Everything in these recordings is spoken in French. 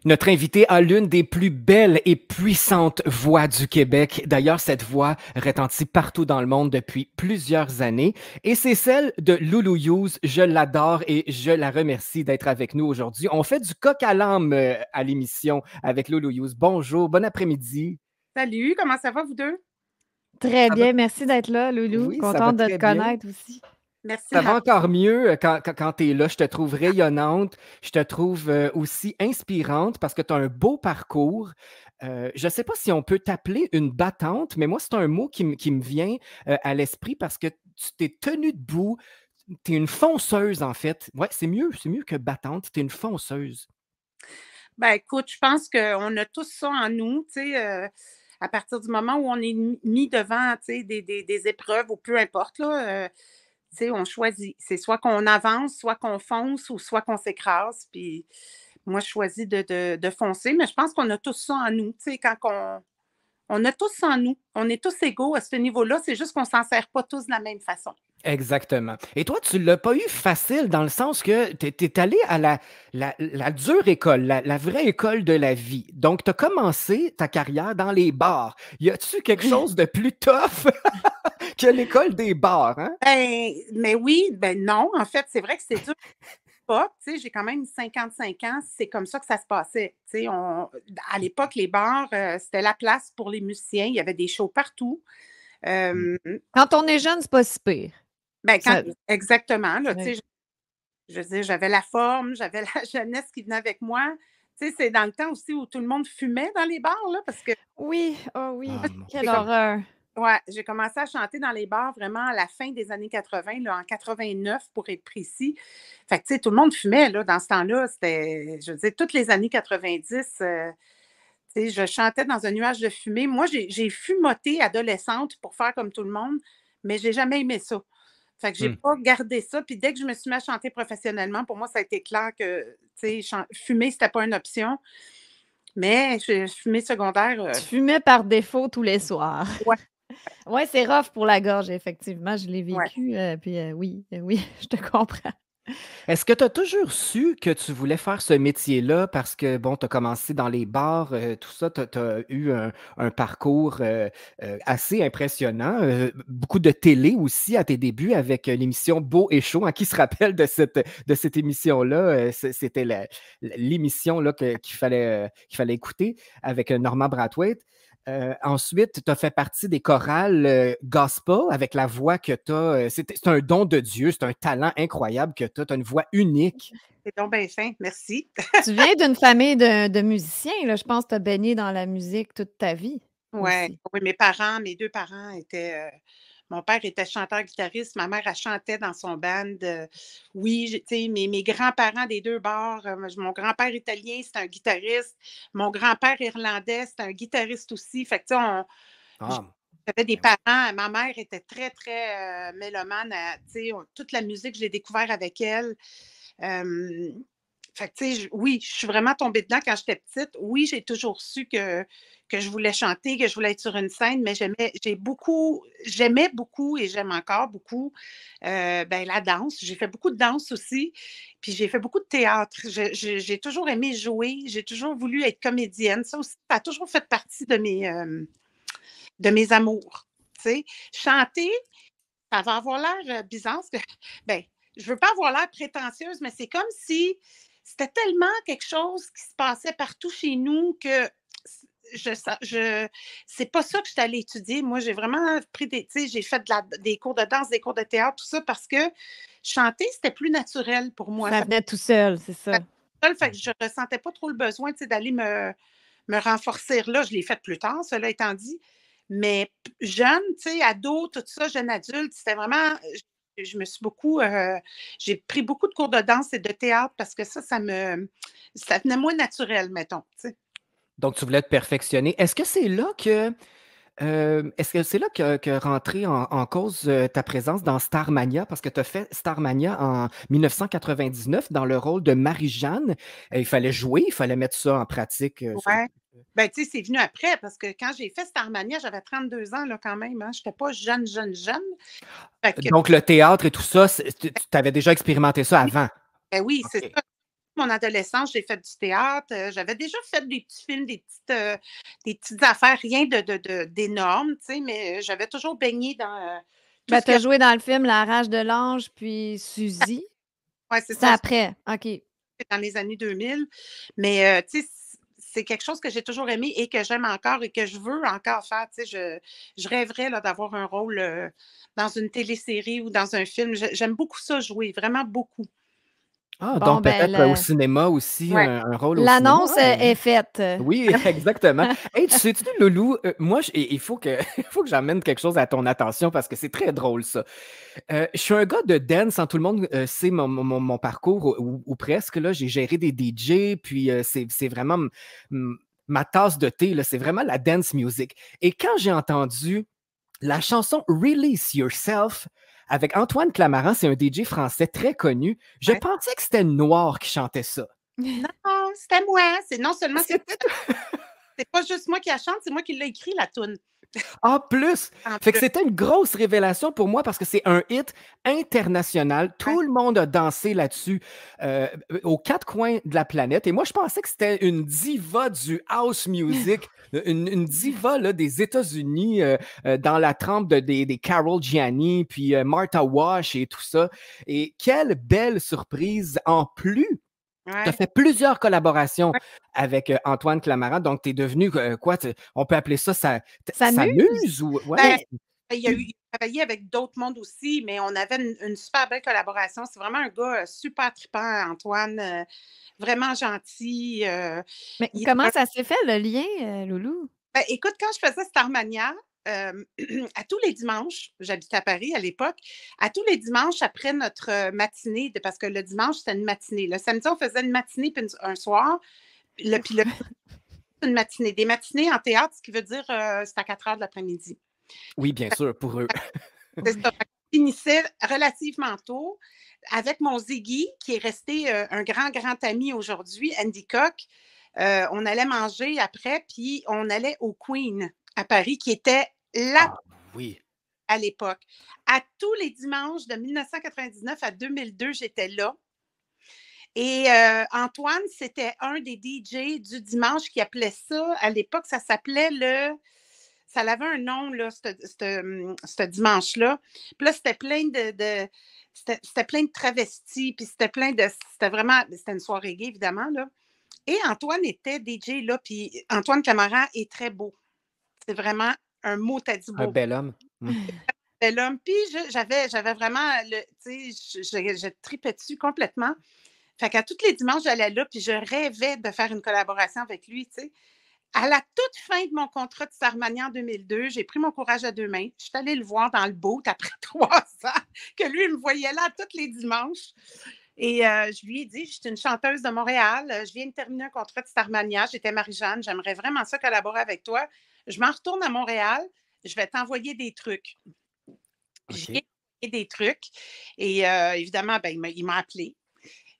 Notre invité a l'une des plus belles et puissantes voix du Québec. D'ailleurs, cette voix retentit partout dans le monde depuis plusieurs années. Et c'est celle de Loulou Hughes. Je l'adore et je la remercie d'être avec nous aujourd'hui. On fait du coq à l'âme à l'émission avec Loulou Hughes. Bonjour, bon après-midi. Salut, comment ça va, vous deux? Très Ça va? bien, merci d'être là, Loulou. Oui, ça va Contente de te très bien. connaître aussi. Merci. Ça va encore mieux quand tu es là. Je te trouve rayonnante. Je te trouve aussi inspirante parce que tu as un beau parcours. Je ne sais pas si on peut t'appeler une battante, mais moi, c'est un mot qui me vient à l'esprit parce que tu t'es tenue debout. Tu es une fonceuse, en fait. Ouais, c'est mieux que battante. Tu es une fonceuse. Ben, écoute, je pense qu'on a tous ça en nous, tu sais, à partir du moment où on est mis devant, tu sais, des épreuves ou peu importe, là, tu sais, on choisit. C'est soit qu'on avance, soit qu'on fonce ou soit qu'on s'écrase. Puis moi, je choisis de foncer, mais je pense qu'on a tous ça en nous, tu sais, on a tous ça en nous. On est tous égaux à ce niveau-là, c'est juste qu'on ne s'en sert pas tous de la même façon. Exactement. Et toi, tu ne l'as pas eu facile dans le sens que tu es allé à la dure école, la vraie école de la vie. Donc, tu as commencé ta carrière dans les bars. Y a-tu quelque chose de plus tough que l'école des bars, hein? Ben, mais oui, ben non, en fait, c'est vrai que c'est dur. Pas, tu sais, j'ai quand même 55 ans, c'est comme ça que ça se passait. Tu sais, à l'époque, les bars, c'était la place pour les musiciens, il y avait des shows partout. Mm. Euh, Quand on est jeune, c'est pas si pire. ben, Ça- exactement, là, tu ouais. sais, je veux dire, j'avais la forme, j'avais la jeunesse qui venait avec moi. Tu sais, c'est dans le temps aussi où tout le monde fumait dans les bars, là, parce que Oui, oh oui, Ah, mon quelle j'ai comme- horreur. ouais, j'ai commencé à chanter dans les bars vraiment à la fin des années 80, là, en 89 pour être précis. Fait que, tu sais, tout le monde fumait, là, dans ce temps-là. C'était, je veux dire, toutes les années 90. Tu sais, je chantais dans un nuage de fumée. Moi, j'ai fumoté adolescente pour faire comme tout le monde, mais j'ai jamais aimé ça. Fait que j'ai Hmm. pas gardé ça. Puis dès que je me suis mis à chanter professionnellement, pour moi, ça a été clair que, tu sais, fumer, c'était pas une option. Mais fumée secondaire, Tu fumais par défaut tous les soirs. ouais, Ouais, c'est rough pour la gorge, effectivement. Je l'ai ouais. vécu. Puis oui, oui, je te comprends. Est-ce que tu as toujours su que tu voulais faire ce métier-là parce que, bon, tu as commencé dans les bars, tout ça, tu as eu un parcours assez impressionnant, beaucoup de télé aussi à tes débuts avec l'émission Beau et Chaud. Qui se rappelle de cette émission-là? C'était l'émission là, qu'il fallait écouter avec Norman Brathwaite. Ensuite, tu as fait partie des chorales gospel avec la voix que tu as. C'est un don de Dieu, c'est un talent incroyable que tu as. Tu as une voix unique. C'est donc bien fin, merci. Tu viens d'une famille de musiciens, là. Je pense que tu as baigné dans la musique toute ta vie Ouais, aussi. oui, mes deux parents étaient. Mon père était chanteur-guitariste, ma mère, elle chantait dans son band. Oui, tu sais, mes grands-parents des deux bords, mon grand-père italien, c'est un guitariste. Mon grand-père irlandais, c'est un guitariste aussi. Fait que, tu sais, Ah, j'avais des ben oui. parents. Ma mère était très, très mélomane. Tu sais, toute la musique, je l'ai découvert avec elle. Euh, Fait que, tu sais, oui, je suis vraiment tombée dedans quand j'étais petite. Oui, j'ai toujours su que je voulais chanter, que je voulais être sur une scène, mais j'aimais beaucoup et j'aime encore beaucoup ben, la danse. J'ai fait beaucoup de danse aussi, puis j'ai fait beaucoup de théâtre. J'ai toujours aimé jouer, j'ai toujours voulu être comédienne. Ça aussi, ça a toujours fait partie de mes amours. Tu sais, chanter, ça va avoir l'air bizarre, parce que, ben, je veux pas avoir l'air prétentieuse, mais c'est comme si c'était tellement quelque chose qui se passait partout chez nous que je c'est pas ça que je suis allée étudier. Moi, j'ai vraiment pris tu sais, j'ai fait des cours de danse, des cours de théâtre, tout ça, parce que chanter, c'était plus naturel pour moi. Ça venait tout seul, c'est ça. Fait que je ressentais pas trop le besoin, tu sais, d'aller me renforcer là. Je l'ai fait plus tard, cela étant dit. Mais jeune, tu sais, ado, tout ça, jeune adulte, c'était vraiment. Je me suis beaucoup. J'ai pris beaucoup de cours de danse et de théâtre parce que ça venait moins naturel, mettons. Tu sais. Donc, tu voulais te perfectionner. Est-ce que c'est là que rentrait en cause ta présence dans Starmania? Parce que tu as fait Starmania en 1999 dans le rôle de Marie-Jeanne. Il fallait jouer, il fallait mettre ça en pratique. Ouais. Ben, tu sais, c'est venu après parce que quand j'ai fait Starmania, j'avais 32 ans là, quand même. Hein. Je n'étais pas jeune, jeune, jeune. Fait que, Donc, le théâtre et tout ça, tu avais déjà expérimenté ça avant. ben oui, c'est OK. ça. mon adolescence, j'ai fait du théâtre. J'avais déjà fait des petits films, des petites affaires, rien d'énorme, tu sais, mais j'avais toujours baigné dans tout Ben, ce tu que... as joué dans le film La Rage de l'Ange, puis Suzy. Ouais, c'est C'est ça, après. OK. c'est dans les années 2000. Mais, tu sais, c'est quelque chose que j'ai toujours aimé et que j'aime encore et que je veux encore faire. Tu sais, je rêverais là, d'avoir un rôle dans une télésérie ou dans un film. J'aime beaucoup ça jouer, vraiment beaucoup. Ah, Bon, donc ben, peut-être au cinéma aussi, Ouais. un rôle au cinéma? l'annonce Ah, est faite. oui, exactement. Hey, tu sais-tu, Loulou, moi, il faut que, il faut que j'amène quelque chose à ton attention parce que c'est très drôle, ça. Je suis un gars de dance, hein, tout le monde sait mon parcours ou presque. Là, j'ai géré des DJ, puis c'est vraiment ma tasse de thé, là, c'est vraiment la dance music. Et quand j'ai entendu la chanson Release Yourself avec Antoine Clamaran, c'est un DJ français très connu, je Ouais. pensais que c'était Noir qui chantait ça. Non, c'était moi. Non seulement C'était c'est pas juste moi qui la chante, c'est moi qui l'ai écrit, la toune. En plus, En fait que plus. c'était une grosse révélation pour moi parce que c'est un hit international. Tout Ouais. le monde a dansé là-dessus aux quatre coins de la planète. Et moi, je pensais que c'était une diva du house music, une diva là, des États-Unis dans la trempe des Carol Gianni, puis Martha Wash et tout ça. Et quelle belle surprise en plus! Tu as Ouais. fait plusieurs collaborations Ouais. avec Antoine Clamaran, donc tu es devenu quoi? On peut appeler ça Ça sa muse? muse ou Ben, ouais. il a travaillé avec d'autres mondes aussi, mais on avait une super belle collaboration. C'est vraiment un gars super trippant, Antoine, vraiment gentil. Mais Il est comment ça s'est fait, le lien, Loulou? Ben, écoute, quand je faisais Starmania, à tous les dimanches, j'habitais à Paris à l'époque, à tous les dimanches après notre matinée, parce que le dimanche, c'était une matinée. Le samedi, on faisait une matinée puis un soir. Puis une matinée. Des matinées en théâtre, ce qui veut dire c'est à 4 heures de l'après-midi. Oui, bien sûr, pour eux. C'est ça. On finissait relativement tôt avec mon Ziggy, qui est resté un grand ami aujourd'hui, Andy Cock. On allait manger après, puis on allait au Queen à Paris, qui était là Ah oui. à l'époque. À tous les dimanches de 1999 à 2002, j'étais là. Et Antoine, c'était un des DJ du dimanche qui appelait ça, à l'époque, ça s'appelait ça avait un nom, là, ce dimanche-là. Puis là, c'était plein c'était plein de travestis, puis c'était vraiment, c'était une soirée gay, évidemment, là. Et Antoine était DJ là, puis Antoine Clamaran est très beau. C'est vraiment un mot t'as dit Un beau. bel homme. Bel homme. Puis j'avais vraiment, tu sais, je tripais dessus complètement. Fait qu'à tous les dimanches, j'allais là, puis je rêvais de faire une collaboration avec lui, tu sais. À la toute fin de mon contrat de Starmania en 2002, j'ai pris mon courage à deux mains. Je suis allée le voir dans le boat après 3 ans, que lui, il me voyait là tous les dimanches. Et je lui ai dit, je suis une chanteuse de Montréal, je viens de terminer un contrat de Starmania, j'étais Marie-Jeanne, j'aimerais vraiment ça collaborer avec toi. Je m'en retourne à Montréal, je vais t'envoyer des trucs. J'ai OK. envoyé des trucs et évidemment, ben, il m'a appelé.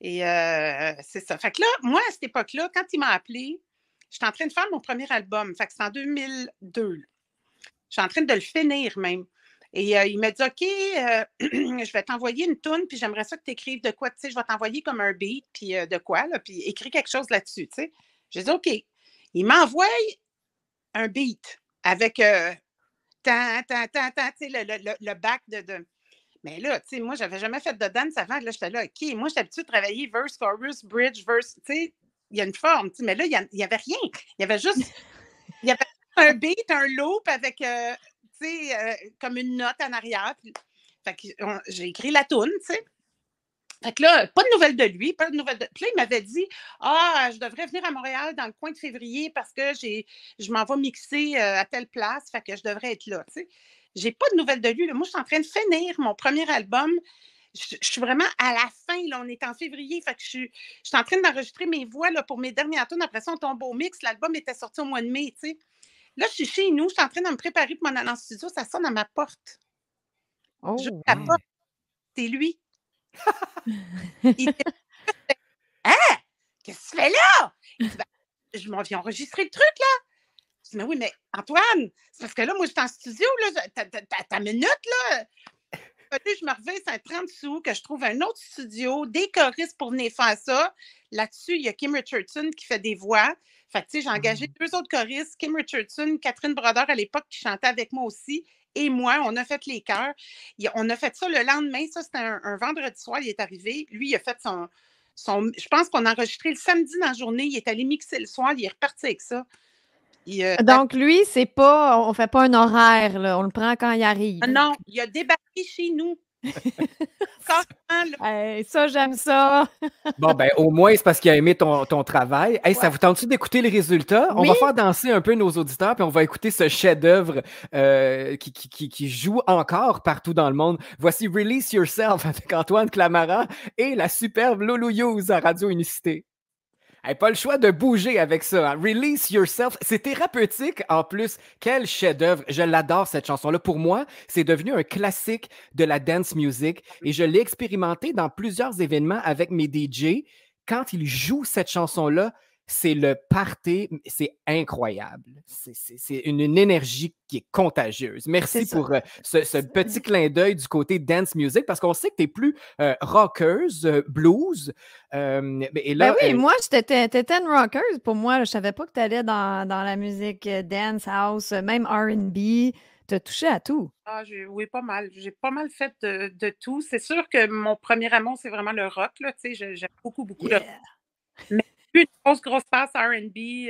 Et c'est ça. Fait que là, moi, à cette époque-là, quand il m'a appelé, j'étais en train de faire mon premier album. Fait que c'est en 2002. Je suis en train de le finir même. Et il m'a dit, OK, je vais t'envoyer une toune, puis j'aimerais ça que tu écrives de quoi, tu sais, je vais t'envoyer comme un beat, puis de quoi, là, puis écris quelque chose là-dessus, tu sais. J'ai dit, OK. Il m'envoie un beat avec tan, tan, tan, tan, tu sais, le back de... Mais là, tu sais, moi, j'avais jamais fait de dance avant. Là, j'étais là, OK, moi, j'étais habituée de travailler verse, chorus, bridge, verse, tu sais, il y a une forme, tu sais, mais là, il n'y avait rien. Il y avait juste, il y avait un beat, un loop avec, tu sais, comme une note en arrière. Puis, fait que j'ai écrit la toune, tu sais. Fait que là, pas de nouvelles de lui, pas de nouvelles de... Puis là, il m'avait dit, je devrais venir à Montréal dans le coin de février parce que je m'en vais mixer à telle place, fait que je devrais être là, tu sais. J'ai pas de nouvelles de lui. Là. Moi, je suis en train de finir mon premier album. Je suis vraiment à la fin. Là, on est en février. Fait que je suis en train d'enregistrer mes voix là, pour mes dernières tunes. Après ça, on tombe au mix. L'album était sorti au mois de mai. Tu sais. Là, je suis chez nous. Je suis en train de me préparer pour m'en aller en studio. Ça sonne à ma porte. Je Oh! la porte. C'est lui. Il dit, hein? Qu'est-ce que tu fais là? Il dit, ben, je m'en viens enregistrer le truc, là. Je dis, mais oui, mais Antoine, c'est parce que là, moi, je suis en studio, là. Ta minute, là. fallu que je me reverse un 30 sous, que je trouve un autre studio, des choristes pour venir faire ça. Là-dessus, il y a Kim Richardson qui fait des voix. Fait que, tu sais, j'ai engagé 2 autres choristes, Kim Richardson, Catherine Brodeur à l'époque, qui chantait avec moi aussi, et moi, on a fait les chœurs. On a fait ça le lendemain. Ça, c'était un vendredi soir, il est arrivé. Lui, il a fait je pense qu'on a enregistré le samedi dans la journée. Il est allé mixer le soir, il est reparti avec ça. Donc, lui, c'est pas, on fait pas un horaire, là. On le prend quand il arrive. Non, il a débarqué chez nous. Carrément, là. Hey, ça, j'aime ça. Bon, ben, au moins, c'est parce qu'il a aimé ton travail. Hey, ça Ouais. vous tente-tu d'écouter les résultats? On Oui. va faire danser un peu nos auditeurs, puis on va écouter ce chef-d'œuvre qui joue encore partout dans le monde. Voici Release Yourself avec Antoine Clamaran et la superbe Loulou Hughes à Radio Unicité. Hey, pas le choix de bouger avec ça. Hein. Release Yourself, c'est thérapeutique en plus. Quel chef-d'œuvre. Je l'adore cette chanson-là. Pour moi, c'est devenu un classique de la dance music et je l'ai expérimenté dans plusieurs événements avec mes DJ. Quand ils jouent cette chanson-là, c'est le party, c'est incroyable. C'est une énergie qui est contagieuse. Merci pour ce petit clin d'œil du côté dance music parce qu'on sait que tu es plus rockeuse, blues. Et là, Ben oui, moi, t'étais une rockeuse. Pour moi, je savais pas que tu allais dans la musique dance, house, même R&B. Tu as touché à tout. Ah, oui, pas mal. J'ai pas mal fait de tout. C'est sûr que mon premier amour, c'est vraiment le rock. Là. J'aime beaucoup le rock. Mais une grosse passe R&B.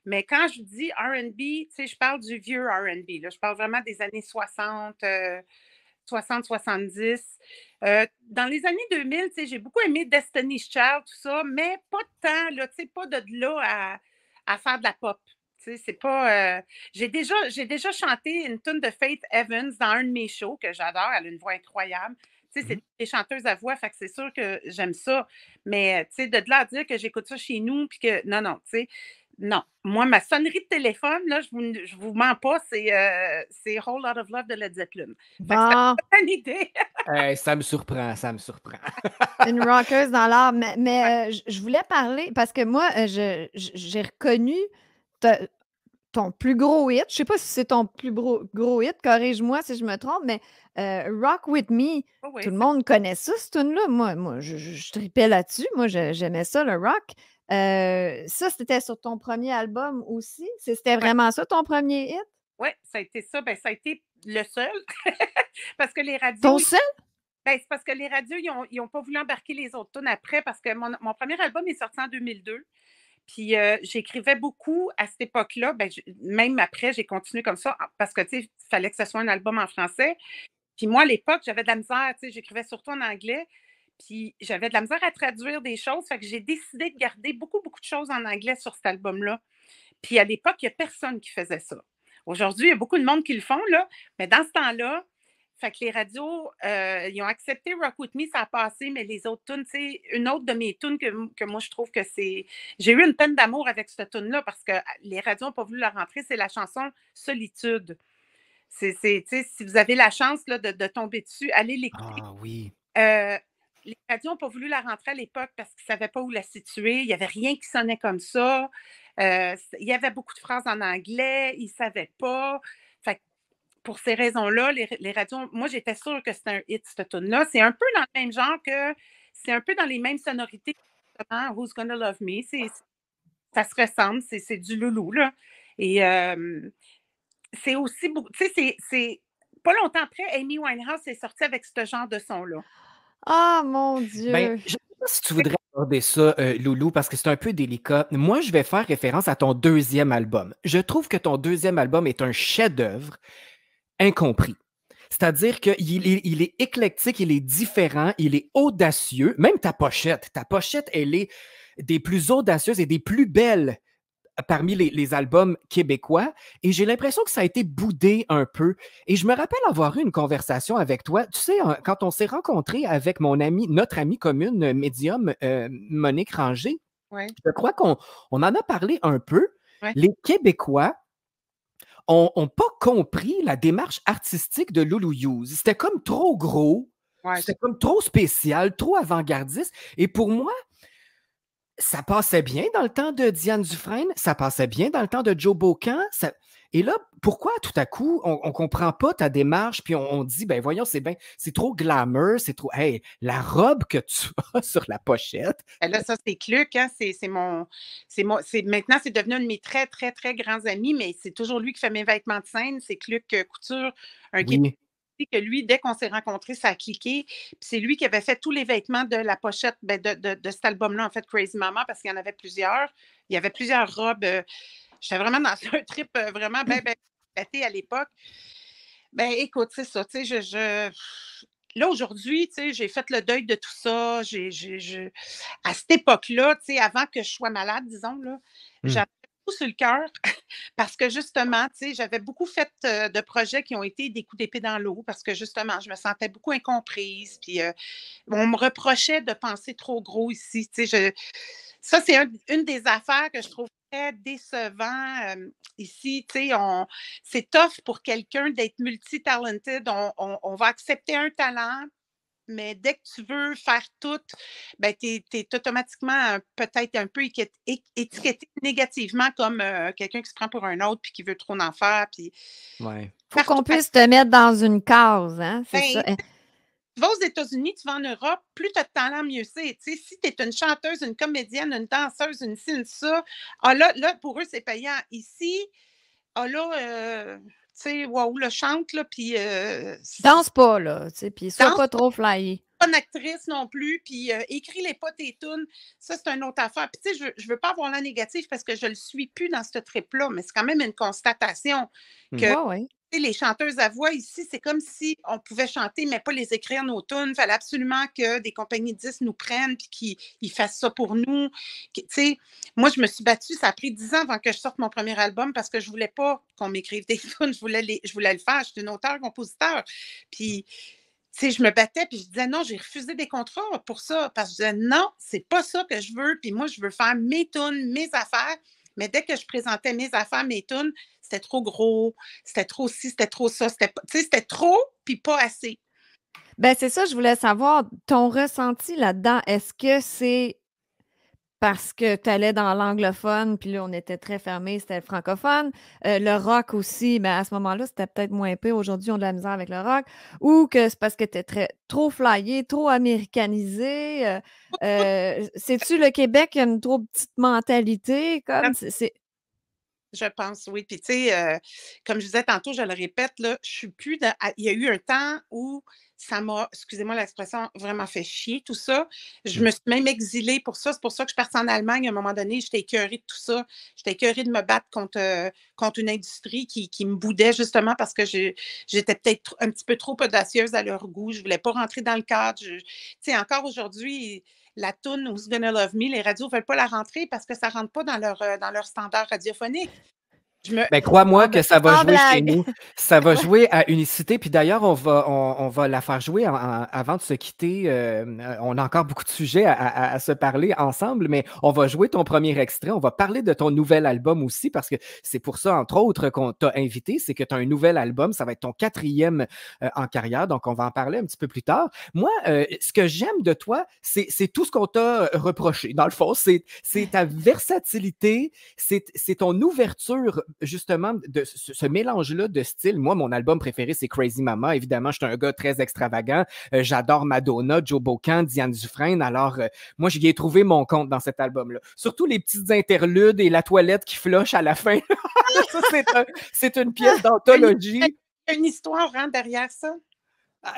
Mais quand je dis R&B, je parle du vieux R&B. Là. Je parle vraiment des années 60, 70. Dans les années 2000, j'ai beaucoup aimé Destiny's Child, tout ça, mais pas de temps, là, pas de là à faire de la pop. C'est pas. J'ai déjà chanté une tune de Faith Evans dans un de mes shows que j'adore. Elle a une voix incroyable. C'est des chanteuses à voix, fait que c'est sûr que j'aime ça. Mais de là à dire que j'écoute ça chez nous, puis que. Non, non. Moi, ma sonnerie de téléphone, là, je vous mens pas, c'est Whole Lot of Love de Led Zeppelin. Bon. C'est une idée. ça me surprend. Une rockeuse dans l'art. Mais je voulais parler, parce que moi, j'ai reconnu ton plus gros hit. Je sais pas si c'est ton plus gros hit, corrige-moi si je me trompe, mais Rock With Me, Oui, tout le monde connaît ça, cette tune-là. Moi, je tripais là-dessus. Moi, j'aimais ça, le rock. Ça, c'était sur ton premier album aussi? C'était vraiment ça, ton premier hit? Oui, ça a été ça. Ben, ça a été le seul. Parce que les radios. Ton seul? Ben, c'est parce que les radios, ils n'ont pas voulu embarquer les autres tunes après, parce que mon premier album est sorti en 2002. Puis j'écrivais beaucoup à cette époque-là. Ben, même après, j'ai continué comme ça parce que, il fallait que ce soit un album en français. Puis moi, à l'époque, j'avais de la misère. J'écrivais surtout en anglais. Puis j'avais de la misère à traduire des choses. Fait que j'ai décidé de garder beaucoup de choses en anglais sur cet album-là. Puis à l'époque, il n'y a personne qui faisait ça. Aujourd'hui, il y a beaucoup de monde qui le font, là. Mais dans ce temps-là, fait que les radios, ils ont accepté Rock With Me, ça a passé, mais les autres tunes, une autre de mes tunes que moi, je trouve que c'est... J'ai eu une peine d'amour avec cette tune-là parce que les radios n'ont pas voulu la rentrer, c'est la chanson Solitude. Si vous avez la chance là, de tomber dessus, allez l'écouter. Ah oui. Les radios n'ont pas voulu la rentrer à l'époque parce qu'ils ne savaient pas où la situer. Il n'y avait rien qui sonnait comme ça. Il y avait beaucoup de phrases en anglais. Ils ne savaient pas. Fait que pour ces raisons-là, les radios, moi, j'étais sûre que c'était un hit, cette tune-là. C'est un peu dans le même genre que... C'est un peu dans les mêmes sonorités que Who's Gonna Love Me. Ça se ressemble. C'est du loulou, là. Et c'est aussi beaucoup... Tu sais, c'est... Pas longtemps après, Amy Winehouse est sortie avec ce genre de son-là. Ah, mon Dieu! Ben, je ne sais pas si tu voudrais aborder ça, Loulou, parce que c'est un peu délicat. Moi, je vais faire référence à ton deuxième album. Je trouve que ton deuxième album est un chef-d'œuvre incompris. C'est-à-dire qu'il est éclectique, il est différent, il est audacieux. Même ta pochette, elle est des plus audacieuses et des plus belles parmi les albums québécois, et j'ai l'impression que ça a été boudé un peu. Et je me rappelle avoir eu une conversation avec toi. Tu sais, quand on s'est rencontrés avec notre amie commune, médium, Monique Ranger, je crois qu'on en a parlé un peu. Ouais. Les Québécois n'ont pas compris la démarche artistique de Loulou Hughes. C'était comme trop gros, c'était comme trop spécial, trop avant-gardiste. Et pour moi, ça passait bien dans le temps de Diane Dufresne, ça passait bien dans le temps de Joe Bocan. Et là, pourquoi tout à coup, on ne comprend pas ta démarche, puis on dit, ben voyons, c'est trop glamour, c'est trop. Hey, la robe que tu as sur la pochette. Ben là, ça, c'est Cluc, hein, maintenant, c'est devenu un de mes très, très, très grands amis, mais c'est toujours lui qui fait mes vêtements de scène. C'est Cluc Couture, un Québécois Oui, que lui, dès qu'on s'est rencontrés, ça a cliqué. Puis c'est lui qui avait fait tous les vêtements de la pochette de cet album-là, en fait, Crazy Mama, parce qu'il y en avait plusieurs. Il y avait plusieurs robes. J'étais vraiment dans un trip vraiment bien éclaté à l'époque. Ben écoute, c'est ça, tu sais, là, aujourd'hui, tu sais, j'ai fait le deuil de tout ça. À cette époque-là, tu sais, avant que je sois malade, disons, là, hmm, j'avais tout sur le cœur parce que justement, tu sais, j'avais beaucoup fait de projets qui ont été des coups d'épée dans l'eau parce que justement, je me sentais beaucoup incomprise. Puis on me reprochait de penser trop gros ici. Tu sais, ça, c'est une des affaires que je trouve très décevant ici. Tu sais, c'est tough pour quelqu'un d'être multi-talented. On va accepter un talent, mais dès que tu veux faire tout, ben, tu es automatiquement peut-être un peu étiqueté négativement comme quelqu'un qui se prend pour un autre puis qui veut trop en faire. Puis ouais. Faut partout, qu'on puisse te mettre dans une case, hein? C'est ça. ben, tu vas aux États-Unis, tu vas en Europe, plus tu as de talent, mieux c'est. Tu sais, si tu es une chanteuse, une comédienne, une danseuse, une ci, une ça, là, pour eux, c'est payant. Ici, là, tu sais, waouh, là, chante, là, puis Danse pas, là, tu sais, puis sois danse pas trop flyé. pas une actrice non plus, puis écris-les pas tes tunes. Ça, c'est une autre affaire. Puis, tu sais, je veux pas avoir l'air négatif parce que je le suis plus dans ce trip-là, mais c'est quand même une constatation Hmm. que Ouais, ouais. les chanteuses à voix ici, c'est comme si on pouvait chanter, mais pas les écrire nos tunes. Il fallait absolument que des compagnies de disques nous prennent puis qu'ils fassent ça pour nous. Tu sais, moi, je me suis battue. Ça a pris 10 ans avant que je sorte mon premier album parce que je voulais pas qu'on m'écrive des tunes. Je voulais le faire. Je suis une auteure-compositeur. Puis, tu sais, je me battais puis je disais non, j'ai refusé des contrats pour ça parce que je disais non, c'est pas ça que je veux. Puis moi, je veux faire mes tunes, mes affaires. Mais dès que je présentais mes affaires, mes tunes, c'était trop gros, c'était trop ci, c'était trop ça. C'était trop, puis pas assez. Ben, c'est ça, je voulais savoir ton ressenti là-dedans. Est-ce que c'est parce que tu allais dans l'anglophone, puis là, on était très fermé, c'était le francophone. Le rock aussi, ben, à ce moment-là, c'était peut-être moins pire. Aujourd'hui, on a de la misère avec le rock. Ou que c'est parce que tu es trop flyé, trop américanisé. Sais-tu, le Québec a une trop petite mentalité? Comme Je pense, oui. Puis, tu sais, comme je disais tantôt, je le répète, là, je suis plus dans. Il y a eu un temps où ça m'a, excusez-moi l'expression, vraiment fait chier, tout ça. Je Hmm. me suis même exilée pour ça. C'est pour ça que je suis partie en Allemagne à un moment donné. J'étais écœurée de tout ça. J'étais écœurée de me battre contre une industrie qui me boudait justement parce que j'étais peut-être un petit peu trop audacieuse à leur goût. Je ne voulais pas rentrer dans le cadre. Tu sais, encore aujourd'hui, la toune Who's Gonna Love Me, les radios ne veulent pas la rentrer parce que ça ne rentre pas dans leur standard radiophonique. Ben, crois-moi que ça va sans jouer chez blague. nous. Ça va Ouais. jouer à Unicité. Puis d'ailleurs, on va la faire jouer avant de se quitter. On a encore beaucoup de sujets à se parler ensemble, mais on va jouer ton premier extrait. On va parler de ton nouvel album aussi, parce que c'est pour ça, entre autres, qu'on t'a invité. C'est que tu as un nouvel album. Ça va être ton quatrième en carrière. Donc, on va en parler un petit peu plus tard. Moi, ce que j'aime de toi, c'est tout ce qu'on t'a reproché. Dans le fond, c'est ta versatilité, c'est ton ouverture justement de ce mélange-là de style. Moi, mon album préféré, c'est Crazy Mama. Évidemment, je suis un gars très extravagant. J'adore Madonna, Joe Bocan, Diane Dufresne. Alors, moi, j'y ai trouvé mon compte dans cet album-là. Surtout les petites interludes et la toilette qui flush à la fin. Ça, c'est une pièce d'anthologie. Une histoire hein, derrière ça.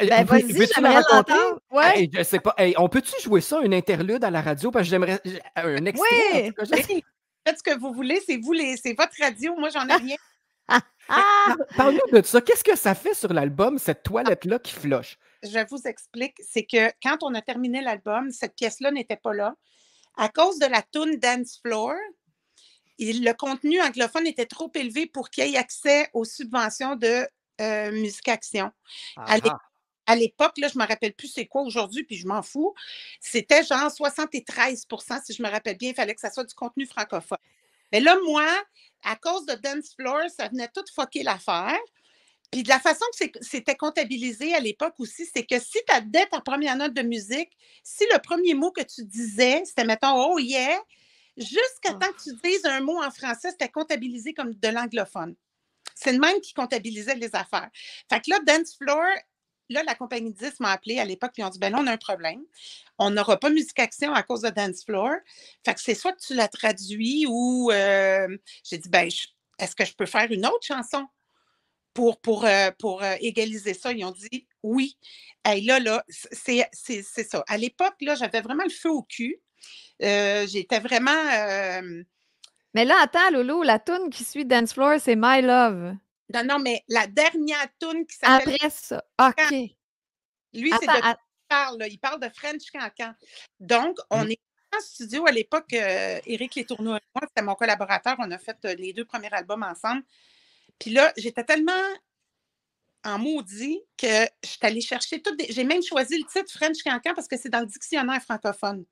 Ben, vas-y, Veux-tu me j'aimerais raconter? l'entendre. Ouais. Hey, je sais pas. Hey, on peut-tu jouer ça, une interlude à la radio? Parce que j'aimerais un extrait. En Oui. tout cas, Oui, faites ce que vous voulez, c'est votre radio. Moi, j'en ai rien. Ah! Parle-nous de ça. Qu'est-ce que ça fait sur l'album, cette toilette-là qui flush? Je vous explique. C'est que quand on a terminé l'album, cette pièce-là n'était pas là. À cause de la toune Dance Floor, le contenu anglophone était trop élevé pour qu'il y ait accès aux subventions de Musique Action. À Ah, à l'époque, là, je ne me rappelle plus c'est quoi aujourd'hui, puis je m'en fous. C'était genre 73%, si je me rappelle bien, il fallait que ça soit du contenu francophone. Mais là, moi, à cause de Dance Floor, ça venait tout fucker l'affaire. Puis de la façon que c'était comptabilisé à l'époque aussi, c'est que si tu as dès ta première note de musique, si le premier mot que tu disais, c'était, mettons, oh yeah, jusqu'à temps que tu dises un mot en français, c'était comptabilisé comme de l'anglophone. C'est le même qui comptabilisait les affaires. Fait que là, Dance Floor, là, la compagnie de disques m'a appelé à l'époque, puis ils ont dit, ben là, on a un problème. On n'aura pas Musique Action à cause de Dance Floor. Fait que c'est soit que tu la traduis ou j'ai dit, ben, est-ce que je peux faire une autre chanson pour égaliser ça? Ils ont dit oui. Hey, là, c'est ça. À l'époque, là, j'avais vraiment le feu au cul. J'étais vraiment. Mais là, attends, Loulou, la toune qui suit Dance Floor, c'est My Love. Non, mais la dernière toune qui s'appelle. Après ça, OK. Lui, c'est de quoi il parle. Là. Il parle de French Cancan. Donc, on est en studio à l'époque. Éric Les Tourneaux et moi, c'était mon collaborateur. On a fait les 2 premiers albums ensemble. Puis là, j'étais tellement en maudit que je suis allée chercher j'ai même choisi le titre French Cancan parce que c'est dans le dictionnaire francophone.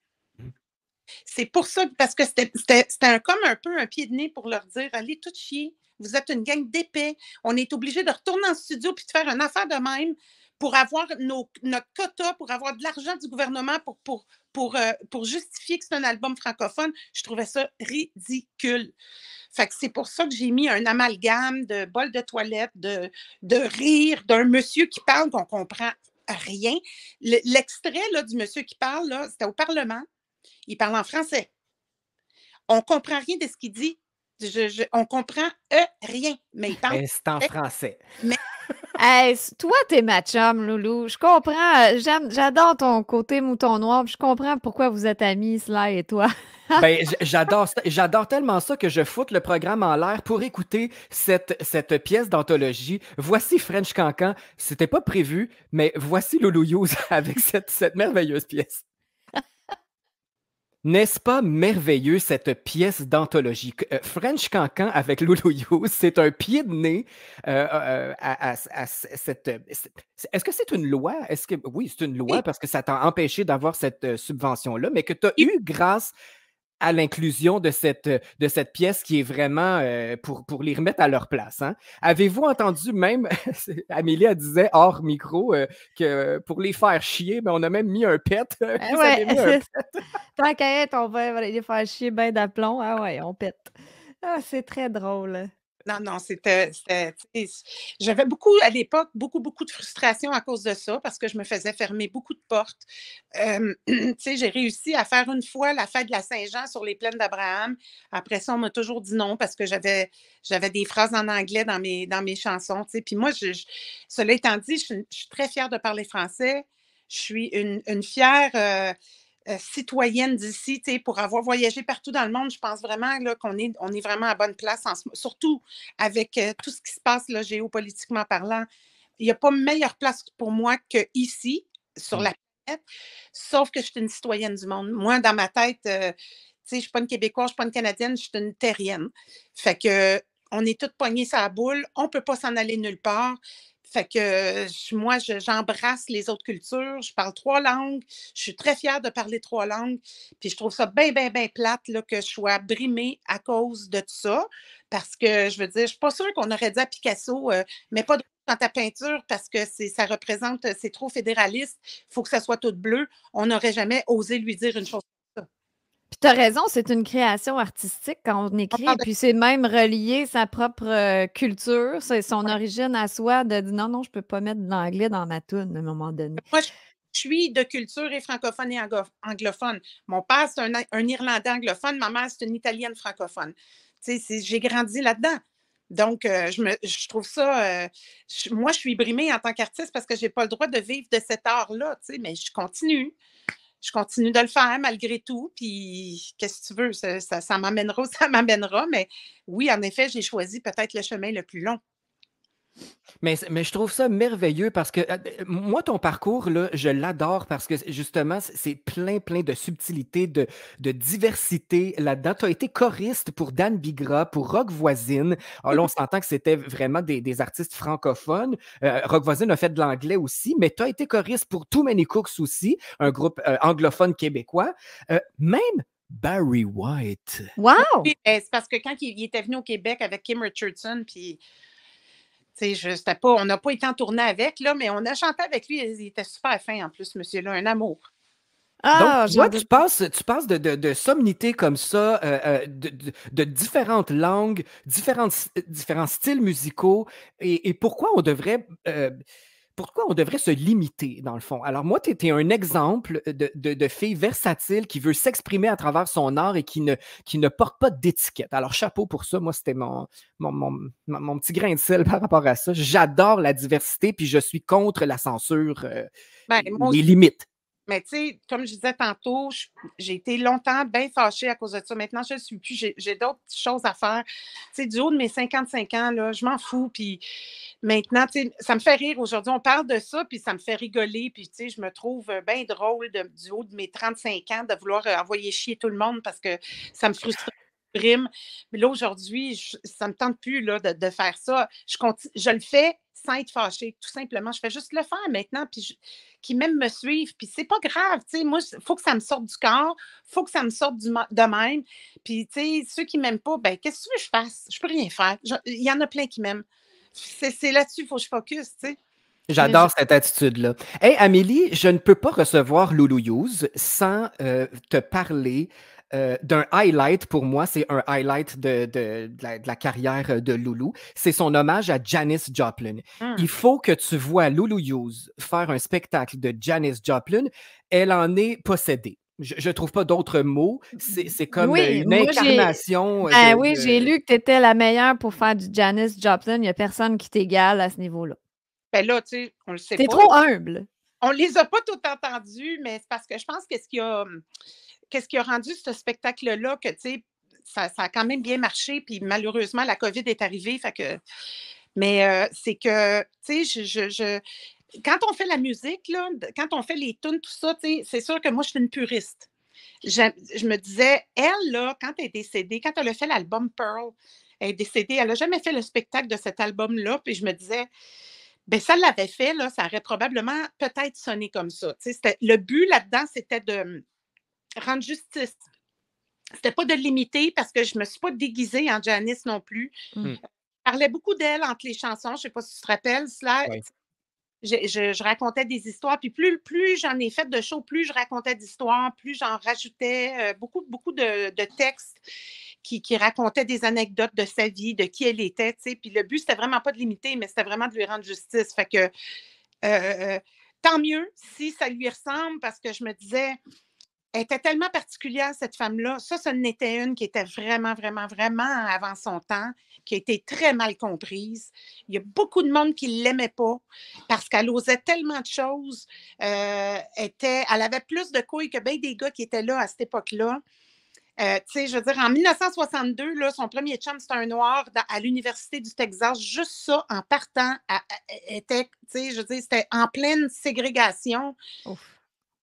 C'est pour ça, parce que c'était comme un peu un pied de nez pour leur dire, allez tout chier, vous êtes une gang d'épais, on est obligé de retourner en studio puis de faire une affaire de même pour avoir notre quota, pour avoir de l'argent du gouvernement pour justifier que c'est un album francophone. Je trouvais ça ridicule. Fait que c'est pour ça que j'ai mis un amalgame de bol de toilette, de rire, d'un monsieur qui parle qu'on comprend rien. L'extrait là, du monsieur qui parle, là, c'était au Parlement. Il parle en français. On ne comprend rien de ce qu'il dit. On ne comprend rien, mais il parle. C'est en français. Mais... Hey, toi, t'es ma chum, Loulou. Je comprends. J'adore ton côté mouton noir. Je comprends pourquoi vous êtes amis, Sly et toi. J'adore tellement ça que je foute le programme en l'air pour écouter cette pièce d'anthologie. Voici French Cancan. C'était pas prévu, mais voici Loulou Hughes avec cette merveilleuse pièce. N'est-ce pas merveilleux, cette pièce d'anthologie? French Cancan avec Loulou Hughes, c'est un pied de nez à cette... Est-ce que c'est une loi? Oui, c'est une loi parce que ça t'a empêché d'avoir cette subvention-là, mais que tu as eu grâce à l'inclusion de cette pièce qui est vraiment pour les remettre à leur place. Hein? Avez-vous entendu même, Amélie, elle disait hors micro, que pour les faire chier, ben, on a même mis un pet. Vous avez mis un pet. Tant qu'à être, on va les faire chier ben d'aplomb. Ah ouais, on pète. Ah, c'est très drôle. Non, c'était j'avais beaucoup, à l'époque, beaucoup de frustration à cause de ça parce que je me faisais fermer beaucoup de portes. J'ai réussi à faire une fois la fête de la Saint-Jean sur les plaines d'Abraham. Après ça, on m'a toujours dit non parce que j'avais des phrases en anglais dans mes chansons. Puis moi, cela étant dit, je suis très fière de parler français. Je suis une fière... citoyenne d'ici, pour avoir voyagé partout dans le monde, je pense vraiment là, qu'on est vraiment à bonne place, surtout avec tout ce qui se passe là, géopolitiquement parlant. Il n'y a pas meilleure place pour moi qu'ici, sur la planète, sauf que je suis une citoyenne du monde. Moi, dans ma tête, je ne suis pas une Québécoise, je ne suis pas une Canadienne, je suis une terrienne. Fait que on est toutes poignées sur la boule, on ne peut pas s'en aller nulle part. Fait que moi, j'embrasse les autres cultures. Je parle 3 langues. Je suis très fière de parler 3 langues. Puis je trouve ça bien plate là, que je sois brimée à cause de tout ça. Parce que, je veux dire, je ne suis pas sûre qu'on aurait dit à Picasso, mais pas de dans ta peinture parce que ça représente, c'est trop fédéraliste. Il faut que ça soit tout bleu. On n'aurait jamais osé lui dire une chose comme ça. Puis tu as raison, c'est une création artistique quand on écrit. Puis c'est même relier sa propre culture, c'est son origine à soi de dire non, je ne peux pas mettre de l'anglais dans ma toune à un moment donné. Moi, je suis de culture et francophone et anglophone. Mon père, c'est un Irlandais anglophone. Ma mère, c'est une Italienne francophone. J'ai grandi là-dedans. Donc, je trouve ça... moi, je suis brimée en tant qu'artiste parce que je n'ai pas le droit de vivre de cet art-là, mais je continue. Je continue de le faire malgré tout. Puis, qu'est-ce que tu veux? Ça m'amènera où ça m'amènera. Mais oui, en effet, j'ai choisi peut-être le chemin le plus long. Mais je trouve ça merveilleux parce que moi, ton parcours, là, je l'adore parce que justement, c'est plein de subtilités, de diversité là-dedans. Tu as été choriste pour Dan Bigra, pour Rock Voisine. Alors là, on s'entend que c'était vraiment des artistes francophones. Rock Voisine a fait de l'anglais aussi, mais tu as été choriste pour Too Many Cooks aussi, un groupe anglophone québécois. Même Barry White. Wow! Oui, c'est parce que quand il était venu au Québec avec Kim Richardson, puis... on n'a pas été en tournée avec, là, mais on a chanté avec lui. Il était super fin en plus, monsieur-là, un amour. Donc, Ah, tu j'en vois, doute. tu passes de sommité comme ça, de différentes langues, différents styles musicaux, et pourquoi on devrait se limiter, dans le fond? Alors, moi, tu es un exemple de fille versatile qui veut s'exprimer à travers son art et qui ne porte pas d'étiquette. Alors, chapeau pour ça. Moi, c'était mon petit grain de sel par rapport à ça. J'adore la diversité, puis je suis contre la censure Ben, ou moi les aussi. limites. Mais tu sais, comme je disais tantôt, j'ai été longtemps bien fâchée à cause de ça. Maintenant, je ne suis plus. J'ai d'autres choses à faire. Tu sais, du haut de mes 55 ans, là, je m'en fous. Puis maintenant, tu sais, ça me fait rire aujourd'hui. On parle de ça, puis ça me fait rigoler. Puis, tu sais, je me trouve bien drôle du haut de mes 35 ans de vouloir envoyer chier tout le monde parce que ça me frustre. Mais là, aujourd'hui, ça ne me tente plus là, de faire ça. Je le fais sans être fâchée, tout simplement. Je fais juste le faire maintenant, puis qui même me suivent. Puis c'est pas grave, tu sais. Moi, il faut que ça me sorte du corps, il faut que ça me sorte de même. Puis, tu sais, ceux qui m'aiment pas, ben qu'est-ce que tu veux que je fasse? Je peux rien faire. Il y en a plein qui m'aiment. C'est là-dessus qu'il faut que je focus, tu sais. Mais J'adore cette attitude-là. Hey, Amélie, je ne peux pas recevoir Loulou Use sans te parler d'un highlight. Pour moi, c'est un highlight de la carrière de Loulou. C'est son hommage à Janis Joplin. Il faut que tu vois Loulou Use faire un spectacle de Janis Joplin. Elle en est possédée. Je ne trouve pas d'autres mots. C'est comme Oui, une moi, incarnation ben oui, j'ai lu que tu étais la meilleure pour faire du Janis Joplin. Il n'y a personne qui t'égale à ce niveau-là. Ben là, tu sais, on le sait T'es pas. trop humble. On les a pas tout entendus, mais c'est parce que je pense que qu'est-ce qui a rendu ce spectacle-là, que, tu sais, ça a quand même bien marché, puis malheureusement, la COVID est arrivée, fait que... Mais c'est que, tu sais, quand on fait la musique, là, quand on fait les tunes, tout ça, tu sais, c'est sûr que moi, je suis une puriste. Je me disais, elle, là, quand elle est décédée, quand elle a fait l'album Pearl, elle est décédée, elle n'a jamais fait le spectacle de cet album-là, puis je me disais, ben ça l'avait fait, là, ça aurait probablement peut-être sonné comme ça. Tu sais, le but là-dedans, c'était de rendre justice. C'était pas de limiter parce que je me suis pas déguisée en Janice non plus. Mm. Je parlais beaucoup d'elle entre les chansons. Je sais pas si tu te rappelles cela. Oui. Je racontais des histoires. Puis plus j'en ai fait de shows, plus je racontais d'histoires, plus j'en rajoutais beaucoup de textes qui racontaient des anecdotes de sa vie, de qui elle était. Tu sais. Puis le but, c'était vraiment pas de limiter, mais c'était vraiment de lui rendre justice. Fait que tant mieux si ça lui ressemble parce que je me disais, elle était tellement particulière, cette femme-là. Ça n'était une qui était vraiment, vraiment, vraiment avant son temps, qui a été très mal comprise. Il y a beaucoup de monde qui ne l'aimait pas parce qu'elle osait tellement de choses. Elle avait plus de couilles que bien des gars qui étaient là à cette époque-là. Tu sais, je veux dire, en 1962, là, son premier chum, c'était un noir à l'Université du Texas. Juste ça, en partant, était, tu sais, je veux dire, c'était en pleine ségrégation. Ouf.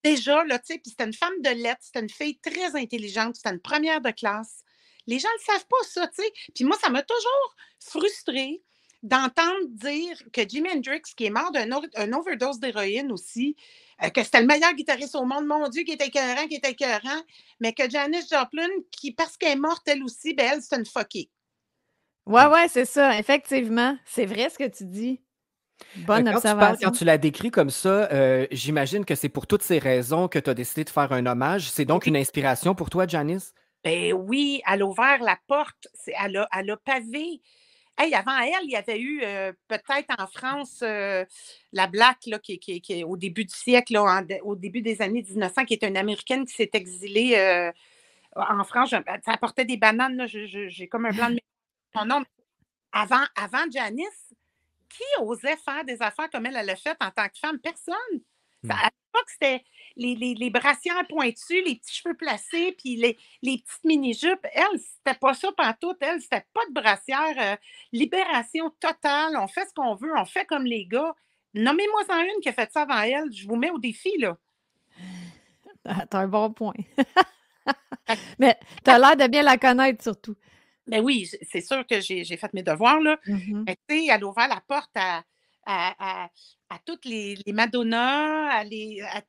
Déjà, là, tu sais, puis c'était une femme de lettres, c'était une fille très intelligente, c'était une première de classe. Les gens ne savent pas ça, tu sais. Puis moi, ça m'a toujours frustrée d'entendre dire que Jimi Hendrix, qui est mort d'un overdose d'héroïne aussi, que c'était le meilleur guitariste au monde, mon Dieu, qui était écœurant, mais que Janis Joplin, qui, parce qu'elle est morte, elle aussi, ben elle, c'est une fuckée. Ouais, c'est ça, effectivement. C'est vrai ce que tu dis. Bonne observation. Quand tu l'as décrit comme ça, j'imagine que c'est pour toutes ces raisons que tu as décidé de faire un hommage. C'est donc une inspiration pour toi, Janis? Ben oui, elle a ouvert la porte, elle a pavé. Hey, avant elle, il y avait eu peut-être en France la Black, là, qui est au début du siècle, là, au début des années 1900, qui est une Américaine qui s'est exilée en France. Ça apportait des bananes, là, j'ai comme un blanc de son nom. Avant Janice, qui osait faire des affaires comme elle l'a fait en tant que femme? Personne. À l'époque, c'était les brassières pointues, les petits cheveux placés, puis les petites mini-jupes. Elle, c'était pas ça pantoute. Elle, c'était pas de brassière. Libération totale. On fait ce qu'on veut. On fait comme les gars. Nommez-moi-en une qui a fait ça avant elle. Je vous mets au défi, là. T'as un bon point. Mais t'as l'air de bien la connaître, surtout. Ben oui, c'est sûr que j'ai fait mes devoirs, là. Mhm. Mais tu sais, elle a ouvert la porte à toutes les Madonna,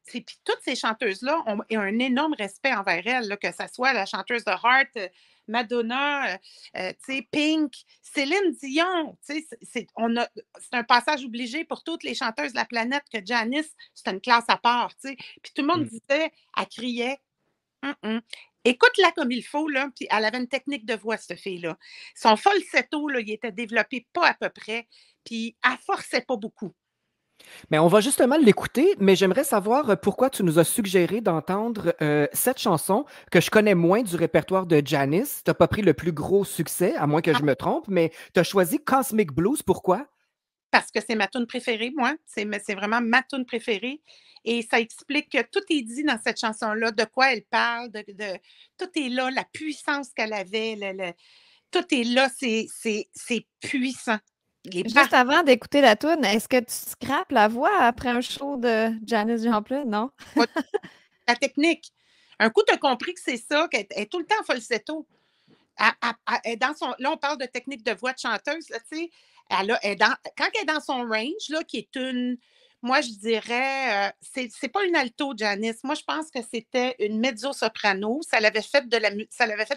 puis toutes ces chanteuses-là ont un énorme respect envers elles, là, que ce soit la chanteuse de Heart, Madonna, Pink, Céline Dion. C'est un passage obligé pour toutes les chanteuses de la planète que Janis, c'est une classe à part. Puis tout le monde disait, elle criait. Écoute-la comme il faut, là, puis elle avait une technique de voix, cette fille-là. Son falsetto, là, il était développé pas à peu près, puis elle forçait pas beaucoup. Mais on va justement l'écouter, mais j'aimerais savoir pourquoi tu nous as suggéré d'entendre cette chanson que je connais moins du répertoire de Janis. Tu n'as pas pris le plus gros succès, à moins que je me trompe, mais tu as choisi Cosmic Blues. Pourquoi? Parce que c'est ma tune préférée, moi. C'est vraiment ma tune préférée. Et ça explique que tout est dit dans cette chanson-là, de quoi elle parle, tout est là, la puissance qu'elle avait, tout est là, c'est puissant. Juste avant d'écouter la toune, est-ce que tu scrapes la voix après un show de Janis Joplin, non? La technique. Un coup, tu as compris que c'est ça, qu'elle est tout le temps en falsetto. Là, on parle de technique de voix de chanteuse, là, tu sais. Quand elle est dans son range, là, qui est moi, je dirais, c'est pas une alto, Janis. Moi, je pense que c'était une mezzo-soprano. Ça l'avait fait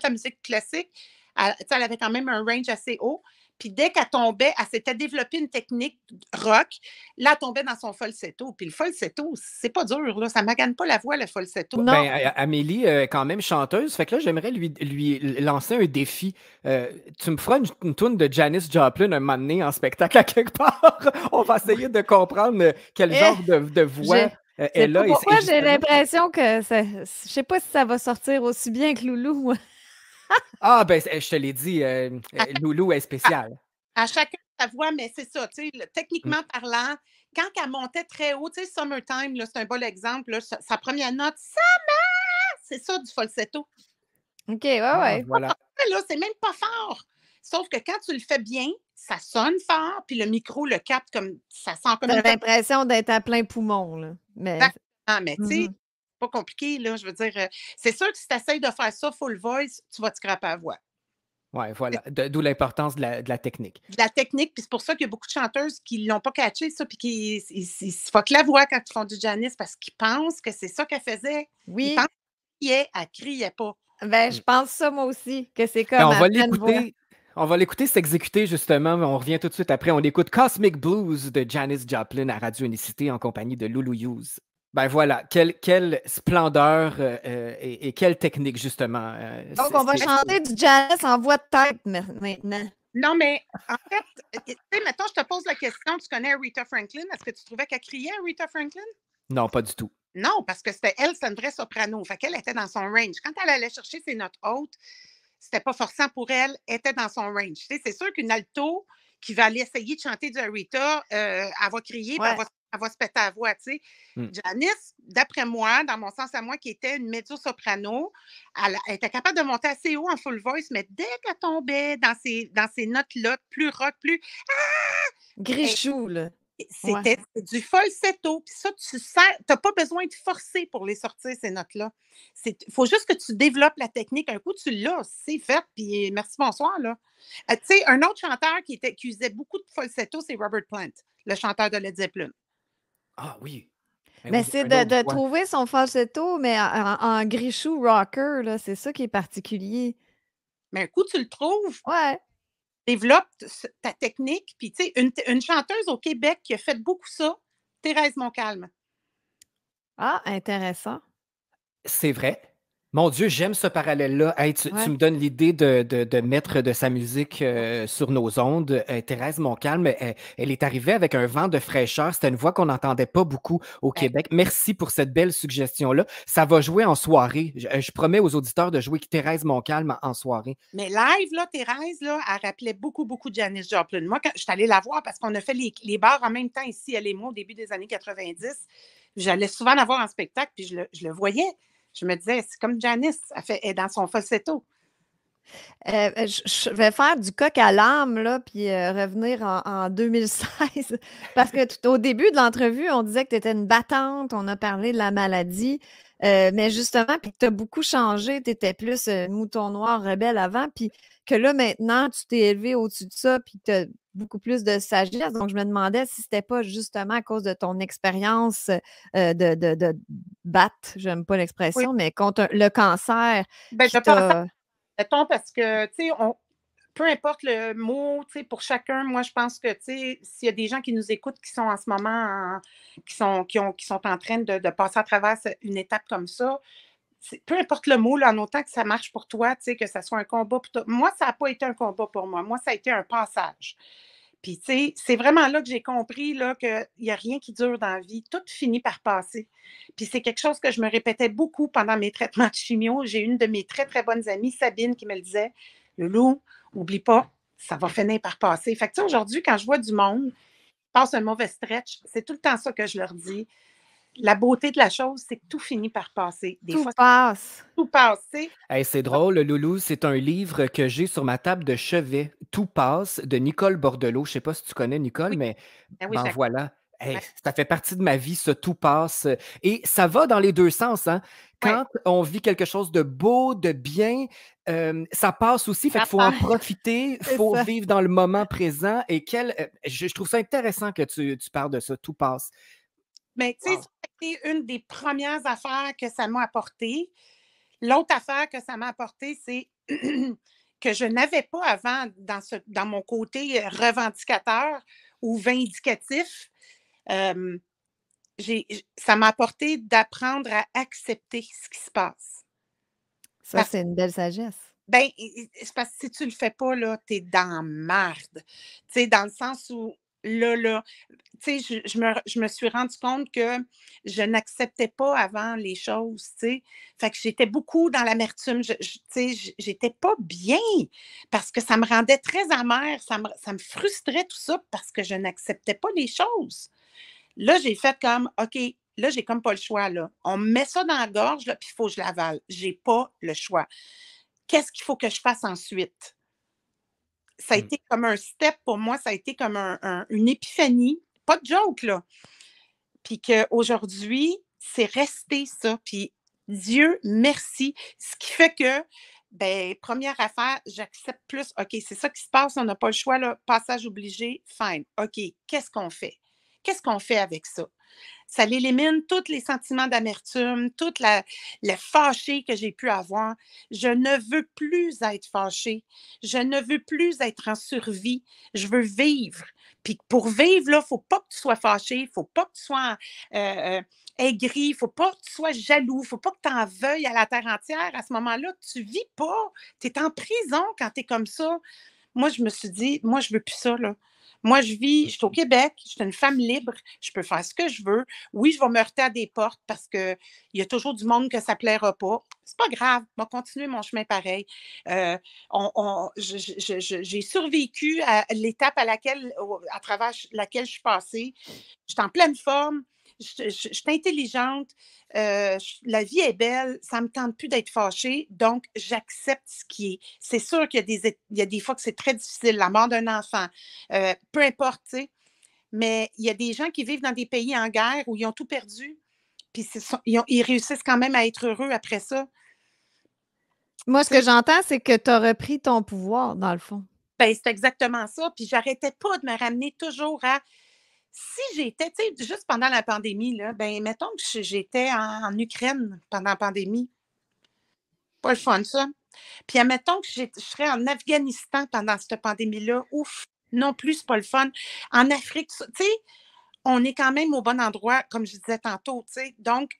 la musique classique. Elle avait quand même un range assez haut. Puis dès qu'elle tombait, elle s'était développée une technique rock. Là, elle tombait dans son falsetto. Puis le falsetto, c'est pas dur, là. Ça magane pas la voix, le falsetto. Non. Ben, Amélie est quand même chanteuse. Fait que là, j'aimerais lui lancer un défi. Tu me feras une toune de Janis Joplin un moment donné en spectacle à quelque part. On va essayer de comprendre quel genre de voix elle a. Pourquoi j'ai l'impression que je sais pas si ça va sortir aussi bien que Loulou. Ah, ben, je te l'ai dit, Loulou est spécial. À chacun sa voix, mais c'est ça, tu sais, techniquement parlant, quand elle montait très haut, tu sais, Summertime, là, c'est un bon exemple, là, sa première note, Summer, c'est ça du falsetto. OK, ouais. Voilà. Là, c'est même pas fort. Sauf que quand tu le fais bien, ça sonne fort, puis le micro le capte comme ça sent comme. T'as l'impression d'être à plein poumon, là. Mais tu sais, pas compliqué, là. Je veux dire, c'est sûr que si tu essaies de faire ça full voice, tu vas te scraper la voix. Oui, voilà. D'où l'importance de la technique. De la technique, puis c'est pour ça qu'il y a beaucoup de chanteuses qui ne l'ont pas catché, ça, puis qui se fuckent la voix quand ils font du Janis parce qu'ils pensent que c'est ça qu'elle faisait. Oui. Ils pensent qu'elle criait pas. Ben, je pense ça, moi aussi, que c'est comme. Ben, on va l'écouter s'exécuter, justement. On revient tout de suite après. On écoute Cosmic Blues de Janis Joplin à Radio Unicité en compagnie de Loulou Hughes. Ben voilà, quelle splendeur et quelle technique, justement. Donc, on va chanter du Janis en voix de tête maintenant. Non, mais en fait, tu sais, mettons, je te pose la question, tu connais Aretha Franklin, est-ce que tu trouvais qu'elle criait, Aretha Franklin? Non, pas du tout. Non, parce que c'est une vraie soprano. Fait qu'elle était dans son range. Quand elle allait chercher ses notes hautes, c'était pas forçant pour elle, elle était dans son range. Tu sais, c'est sûr qu'une alto qui va aller essayer de chanter du Aretha, elle va crier, puis elle va se péter la voix, tu sais. Janis, d'après moi, dans mon sens à moi, qui était une mezzo-soprano, elle était capable de monter assez haut en full voice, mais dès qu'elle tombait dans ces notes-là, plus rock, plus... Grichou, là. C'était du falsetto. Puis ça, tu n'as pas besoin de forcer pour les sortir, ces notes-là. Il faut juste que tu développes la technique. Un coup, tu l'as, c'est fait, puis merci, bonsoir, là. Tu sais, un autre chanteur qui usait beaucoup de falsetto, c'est Robert Plant, le chanteur de Led Zeppelin. Ah oui. Mais oui, c'est de trouver son falsetto, mais en grichou rocker, là, c'est ça qui est particulier. Mais un coup, tu le trouves. Ouais. Développe ta technique. Puis, tu sais, une chanteuse au Québec qui a fait beaucoup ça, Thérèse Montcalm. Ah, intéressant. C'est vrai. Mon Dieu, j'aime ce parallèle-là. Hey, tu me donnes l'idée de mettre de sa musique sur nos ondes. Thérèse Montcalm, elle est arrivée avec un vent de fraîcheur. C'était une voix qu'on n'entendait pas beaucoup au Québec. Merci pour cette belle suggestion-là. Ça va jouer en soirée. Je promets aux auditeurs de jouer Thérèse Montcalm en soirée. Mais live, là, Thérèse, là, elle rappelait beaucoup, beaucoup de Janis Joplin. Moi, quand je suis allée la voir, parce qu'on a fait les bars en même temps ici, elle et moi, au début des années 90, j'allais souvent la voir en spectacle, puis je le voyais. Je me disais, c'est comme Janis, elle est dans son falsetto. Je vais faire du coq à l'âme, là, puis revenir en 2016. Parce que au début de l'entrevue, on disait que tu étais une battante, on a parlé de la maladie. Mais justement, puis que tu as beaucoup changé, tu étais plus mouton noir rebelle avant, puis que là, maintenant, tu t'es élevé au-dessus de ça, puis tu as beaucoup plus de sagesse. Donc, je me demandais si c'était pas justement à cause de ton expérience de battre, j'aime pas Oui. l'expression, mais contre le cancer Ben, qui je pense, t'a. mettons, parce que, tu sais, peu importe le mot, tu sais, pour chacun, moi, je pense que, tu sais, s'il y a des gens qui nous écoutent qui sont en ce moment, qui sont en train de passer à travers une étape comme ça, peu importe le mot, là, en autant que ça marche pour toi, tu sais, que ça soit un combat pour toi. Moi, ça n'a pas été un combat pour moi. Moi, ça a été un passage. Puis, tu sais, c'est vraiment là que j'ai compris là, qu'il n'y a rien qui dure dans la vie. Tout finit par passer. Puis, c'est quelque chose que je me répétais beaucoup pendant mes traitements de chimio. J'ai une de mes très, très bonnes amies, Sabine, qui me le disait. Loulou, oublie pas, ça va finir par passer. Fait que, tu sais, aujourd'hui, quand je vois du monde qui passe un mauvais stretch, c'est tout le temps ça que je leur dis. La beauté de la chose, c'est que tout finit par passer. Des Tout fois, passe. tout passe, tu sais. Hey, c'est drôle, Loulou, c'est un livre que j'ai sur ma table de chevet, Tout passe, de Nicole Bordelot. Je sais pas si tu connais Nicole, Oui, mais ben oui, ben voilà. Hey, ouais, ça fait partie de ma vie, ce tout passe. Et ça va dans les deux sens, hein. ouais, Quand on vit quelque chose de beau, de bien, ça passe aussi. Fait ça qu'il faut en passe. profiter, C'est faut ça. vivre dans le moment présent. Et je trouve ça intéressant que tu parles de ça, tout passe. Mais tu sais, Wow. ça a été une des premières affaires que ça m'a apporté. L'autre affaire que ça m'a apporté, c'est que je n'avais pas avant dans mon côté revendicateur ou vindicatif. euh, Ça m'a apporté d'apprendre à accepter ce qui se passe. Ça, Parce c'est une belle sagesse. Ben, c'est parce que si tu le fais pas, là, t'es dans la marde. Tu sais, dans le sens où, là, tu sais, je me suis rendu compte que je n'acceptais pas avant les choses, tu sais. Fait que j'étais beaucoup dans l'amertume. Tu sais, j'étais pas bien parce que ça me rendait très amère, ça me frustrait tout ça parce que je n'acceptais pas les choses. Là, j'ai fait comme, OK, là, j'ai comme pas le choix, là. On me met ça dans la gorge, là, puis il faut que je l'avale. J'ai pas le choix. Qu'est-ce qu'il faut que je fasse ensuite? Ça a Hmm. été comme un step pour moi, ça a été comme une épiphanie, pas de joke, là. Puis qu'aujourd'hui, c'est resté ça. Puis Dieu merci. Ce qui fait que, ben, première affaire, j'accepte plus. OK, c'est ça qui se passe, on n'a pas le choix, là, passage obligé, fine. OK, qu'est-ce qu'on fait? Qu'est-ce qu'on fait avec ça? Ça l'élimine tous les sentiments d'amertume, toute le fâché que j'ai pu avoir. Je ne veux plus être fâchée. Je ne veux plus être en survie. Je veux vivre. Puis pour vivre, là, il ne faut pas que tu sois fâché, il ne faut pas que tu sois aigri, il ne faut pas que tu sois jaloux, il ne faut pas que tu en veuilles à la terre entière. À ce moment-là, tu ne vis pas. Tu es en prison quand tu es comme ça. Moi, je me suis dit, moi, je ne veux plus ça, là. Moi, je suis au Québec, je suis une femme libre, je peux faire ce que je veux. Oui, je vais me heurter à des portes parce qu'il y a toujours du monde que ça ne plaira pas. C'est pas grave, je vais continuer mon chemin pareil. J'ai survécu à l'étape à travers laquelle je suis passée. Je suis en pleine forme, je suis intelligente, la vie est belle, ça ne me tente plus d'être fâchée, donc j'accepte ce qui est. C'est sûr il y a des fois que c'est très difficile, la mort d'un enfant, peu importe, tu sais, mais il y a des gens qui vivent dans des pays en guerre où ils ont tout perdu, puis ils réussissent quand même à être heureux après ça. Moi, ce Tu que sais, j'entends, c'est que tu as repris ton pouvoir, dans le fond. ben, c'est exactement ça. Puis j'arrêtais pas de me ramener toujours à si j'étais, tu sais, juste pendant la pandémie, là, ben, mettons que j'étais en Ukraine pendant la pandémie. Pas le fun, ça. Puis admettons que je serais en Afghanistan pendant cette pandémie-là. Ouf, non plus, c'est pas le fun. En Afrique, tu sais, on est quand même au bon endroit, comme je disais tantôt, tu sais. Donc,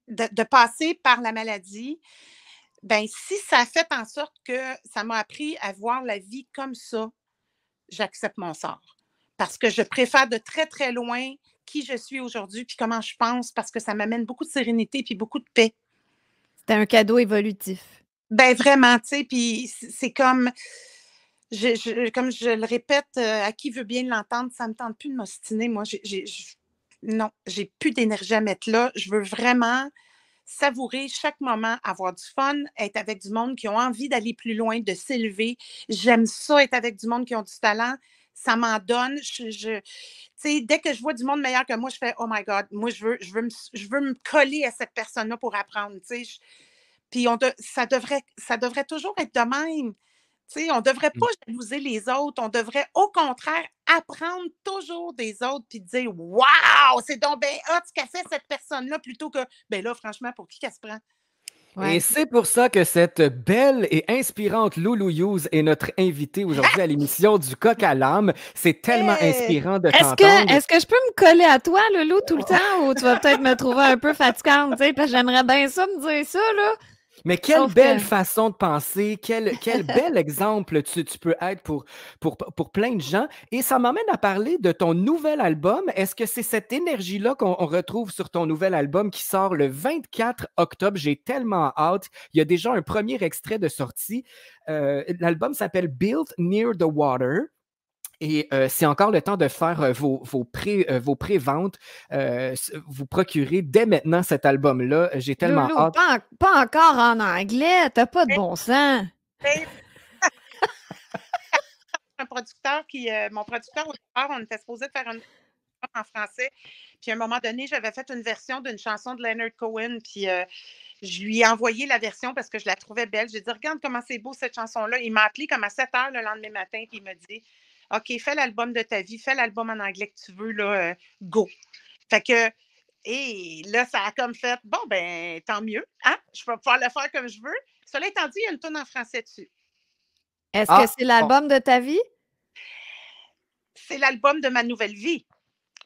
de passer par la maladie, ben si ça a fait en sorte que ça m'a appris à voir la vie comme ça, j'accepte mon sort. Parce que je préfère de très, très loin qui je suis aujourd'hui puis comment je pense parce que ça m'amène beaucoup de sérénité puis beaucoup de paix. C'était un cadeau évolutif. Ben vraiment, tu sais, puis c'est comme, comme je le répète, à qui veut bien l'entendre, ça ne me tente plus de m'ostiner. Moi, non, j'ai plus d'énergie à mettre là. Je veux vraiment savourer chaque moment, avoir du fun, être avec du monde qui ont envie d'aller plus loin, de s'élever. J'aime ça, être avec du monde qui ont du talent. ça m'en donne. Tu sais, dès que je vois du monde meilleur que moi, je fais Oh my God, moi, je veux me coller à cette personne-là pour apprendre. Tu sais. Puis ça devrait toujours être de même. Tu sais, on ne devrait pas jalouser les autres. On devrait, au contraire, apprendre toujours des autres puis dire Waouh, c'est donc bien hot ce qu'a fait cette personne-là plutôt que ben là, franchement, pour qui qu'elle se prend? Et Ouais. c'est pour ça que cette belle et inspirante Loulou Hughes est notre invitée aujourd'hui à l'émission du Coq à l'âme. C'est tellement Hey! inspirant de Est-ce t'entendre. que, est-ce que je peux me coller à toi, Loulou, tout le temps, ou tu vas peut-être me trouver un peu fatigante, tu sais, parce que j'aimerais bien ça me dire ça, là. Mais quelle Sauf belle que, façon de penser, quel bel exemple tu peux être pour plein de gens. Et ça m'emmène à parler de ton nouvel album. Est-ce que c'est cette énergie-là qu'on retrouve sur ton nouvel album qui sort le 24 octobre? J'ai tellement hâte. Il y a déjà un premier extrait de sortie. L'album s'appelle Built Near the Water. Et c'est encore le temps de faire vos pré-ventes. Vous procurez dès maintenant cet album-là. J'ai tellement Loulou, hâte. pas encore en anglais, t'as pas de bon sens. Hey, un producteur mon producteur au départ, on était supposé de faire une en français. Puis à un moment donné, j'avais fait une version d'une chanson de Leonard Cohen. Puis je lui ai envoyé la version parce que je la trouvais belle. J'ai dit, regarde comment c'est beau cette chanson-là. Il m'a appelé comme à 7 heures le lendemain matin. Puis il m'a dit, OK, fais l'album de ta vie, fais l'album en anglais que tu veux, là, go. Fait que, et là, ça a comme fait, bon, ben, tant mieux. Hein? Je vais pouvoir le faire comme je veux. Cela étant dit, il y a une tonne en français dessus. Est-ce que Ah, c'est l'album de ta vie? C'est l'album de ma nouvelle vie.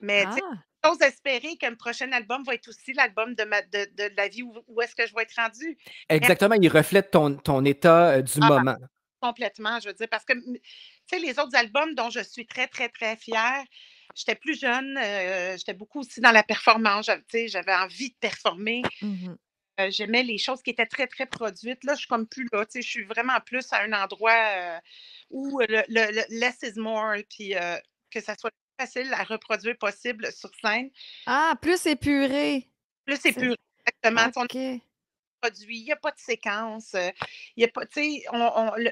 Mais tu sais, Ah, j'ose espérer qu'un prochain album va être aussi l'album de la vie où est-ce que je vais être rendue. Mais exactement, il reflète ton état du ah, moment. complètement, je veux dire, parce que tu sais, les autres albums dont je suis très, très, très fière, j'étais plus jeune, j'étais beaucoup aussi dans la performance, tu sais, j'avais envie de performer. mhm. J'aimais les choses qui étaient très, très produites. Là, je suis comme plus là, tu sais, je suis vraiment plus à un endroit où le less is more, puis que ça soit le plus facile à reproduire possible sur scène. Ah, plus épuré. Plus c'est C'est- pur, exactement. Tu sais, on OK. produit, il n'y a pas de séquence, il y a pas, tu sais,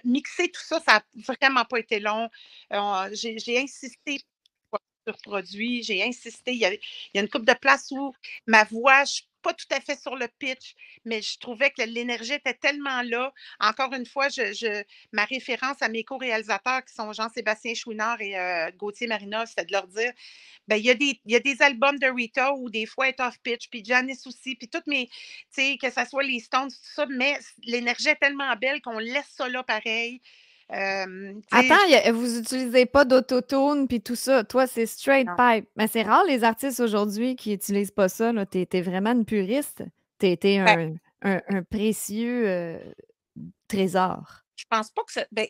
mixer tout ça, ça n'a vraiment pas été long. J'ai insisté sur produit, j'ai insisté. Il y a une couple de places où ma voix, je ne suis pas tout à fait sur le pitch, mais je trouvais que l'énergie était tellement là. Encore une fois, ma référence à mes co-réalisateurs qui sont Jean-Sébastien Chouinard et Gauthier Marina, c'était de leur dire ben, il y a des albums de Rita où des fois elle est off-pitch, puis Janice aussi, puis toutes mes, tu sais, que ce soit les Stones, tout ça, mais l'énergie est tellement belle qu'on laisse ça là pareil. Tu sais, Attends, vous utilisez pas d'autotune puis tout ça. Toi, c'est straight non. pipe. Mais c'est rare les artistes aujourd'hui qui utilisent pas ça, là. T'es vraiment une puriste. T'es Ben, un précieux trésor. je pense pas que ça. Ben,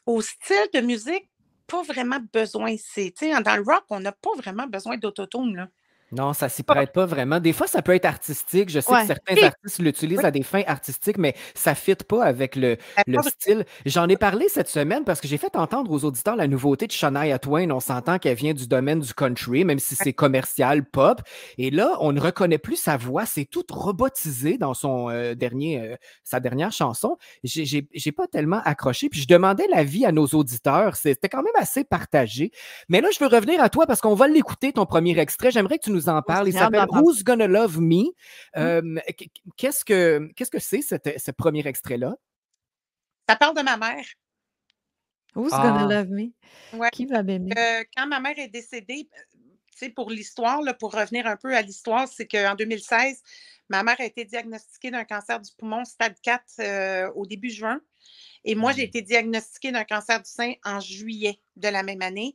au style de musique, pas vraiment besoin. Tu sais, dans le rock, on n'a pas vraiment besoin d'autotune, là. Non, ça s'y Pas- prête pas vraiment. Des fois, ça peut être artistique. Je sais que Ouais. certains artistes Oui, l'utilisent à des fins artistiques, mais ça ne fit pas avec ben, le pas style. J'en ai parlé cette semaine parce que j'ai fait entendre aux auditeurs la nouveauté de Shania Twain. On s'entend qu'elle vient du domaine du country, même si c'est commercial, pop. Et là, on ne reconnaît plus sa voix. C'est tout robotisé dans sa dernière chanson. J'ai pas tellement accroché. Puis je demandais l'avis à nos auditeurs. C'était quand même assez partagé. Mais là, je veux revenir à toi parce qu'on va l'écouter, ton premier extrait. J'aimerais que tu nous en parles. Il J'ai hâte s'appelle d'entendre Who's Gonna Love Me? Mhm. Qu'est-ce que c'est ce premier extrait-là? Ça parle de ma mère. Who's Gonna Ah, Love Me? Ouais. Qui va m'aimer? Quand ma mère est décédée, tu sais, pour l'histoire, là, pour revenir un peu à l'histoire, c'est qu'en 2016, ma mère a été diagnostiquée d'un cancer du poumon stade 4 au début juin. Et moi, j'ai été diagnostiquée d'un cancer du sein en juillet de la même année.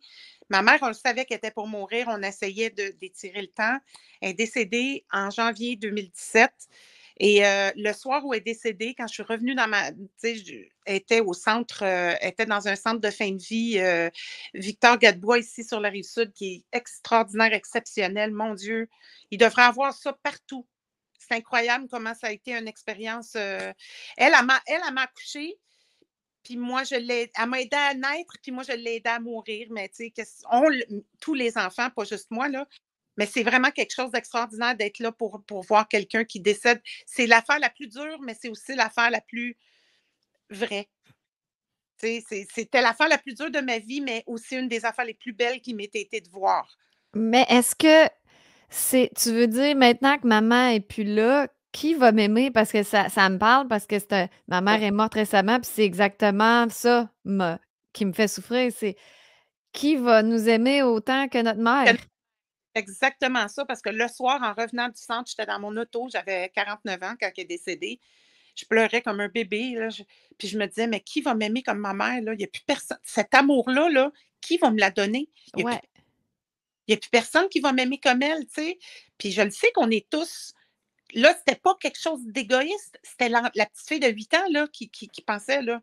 Ma mère, on le savait qu'elle était pour mourir. On essayait d'étirer le temps. Elle est décédée en janvier 2017. Et le soir où elle est décédée, quand je suis revenue dans tu sais, elle était au centre, elle était dans un centre de fin de vie, Victor Gadebois, ici sur la Rive-Sud, qui est extraordinaire, exceptionnel. Mon Dieu, il devrait avoir ça partout. C'est incroyable comment ça a été une expérience. Elle m'a accouchée, puis moi, elle m'a aidée à naître, puis moi, je l'ai aidée à mourir. Mais tu sais, tous les enfants, pas juste moi, là. Mais c'est vraiment quelque chose d'extraordinaire d'être là pour voir quelqu'un qui décède. C'est l'affaire la plus dure, mais c'est aussi l'affaire la plus vraie. C'était l'affaire la plus dure de ma vie, mais aussi une des affaires les plus belles qui m'ait été de voir. Mais est-ce que tu veux dire maintenant que maman est plus là, qui va m'aimer? Parce que ça me parle, parce que ma mère est morte récemment, puis c'est exactement ça qui me fait souffrir. C'est qui va nous aimer autant que notre mère? Exactement ça, parce que le soir, en revenant du centre, j'étais dans mon auto, j'avais 49 ans quand elle est décédée. Je pleurais comme un bébé. Là, puis je me disais, mais qui va m'aimer comme ma mère? Là? Il n'y a plus personne. Cet amour-là, là, qui va me la donner? Il n'y a, Ouais. plus personne qui va m'aimer comme elle, tu sais. Puis je le sais qu'on est tous. Là, c'était pas quelque chose d'égoïste. C'était la petite fille de 8 ans là, qui pensait, là.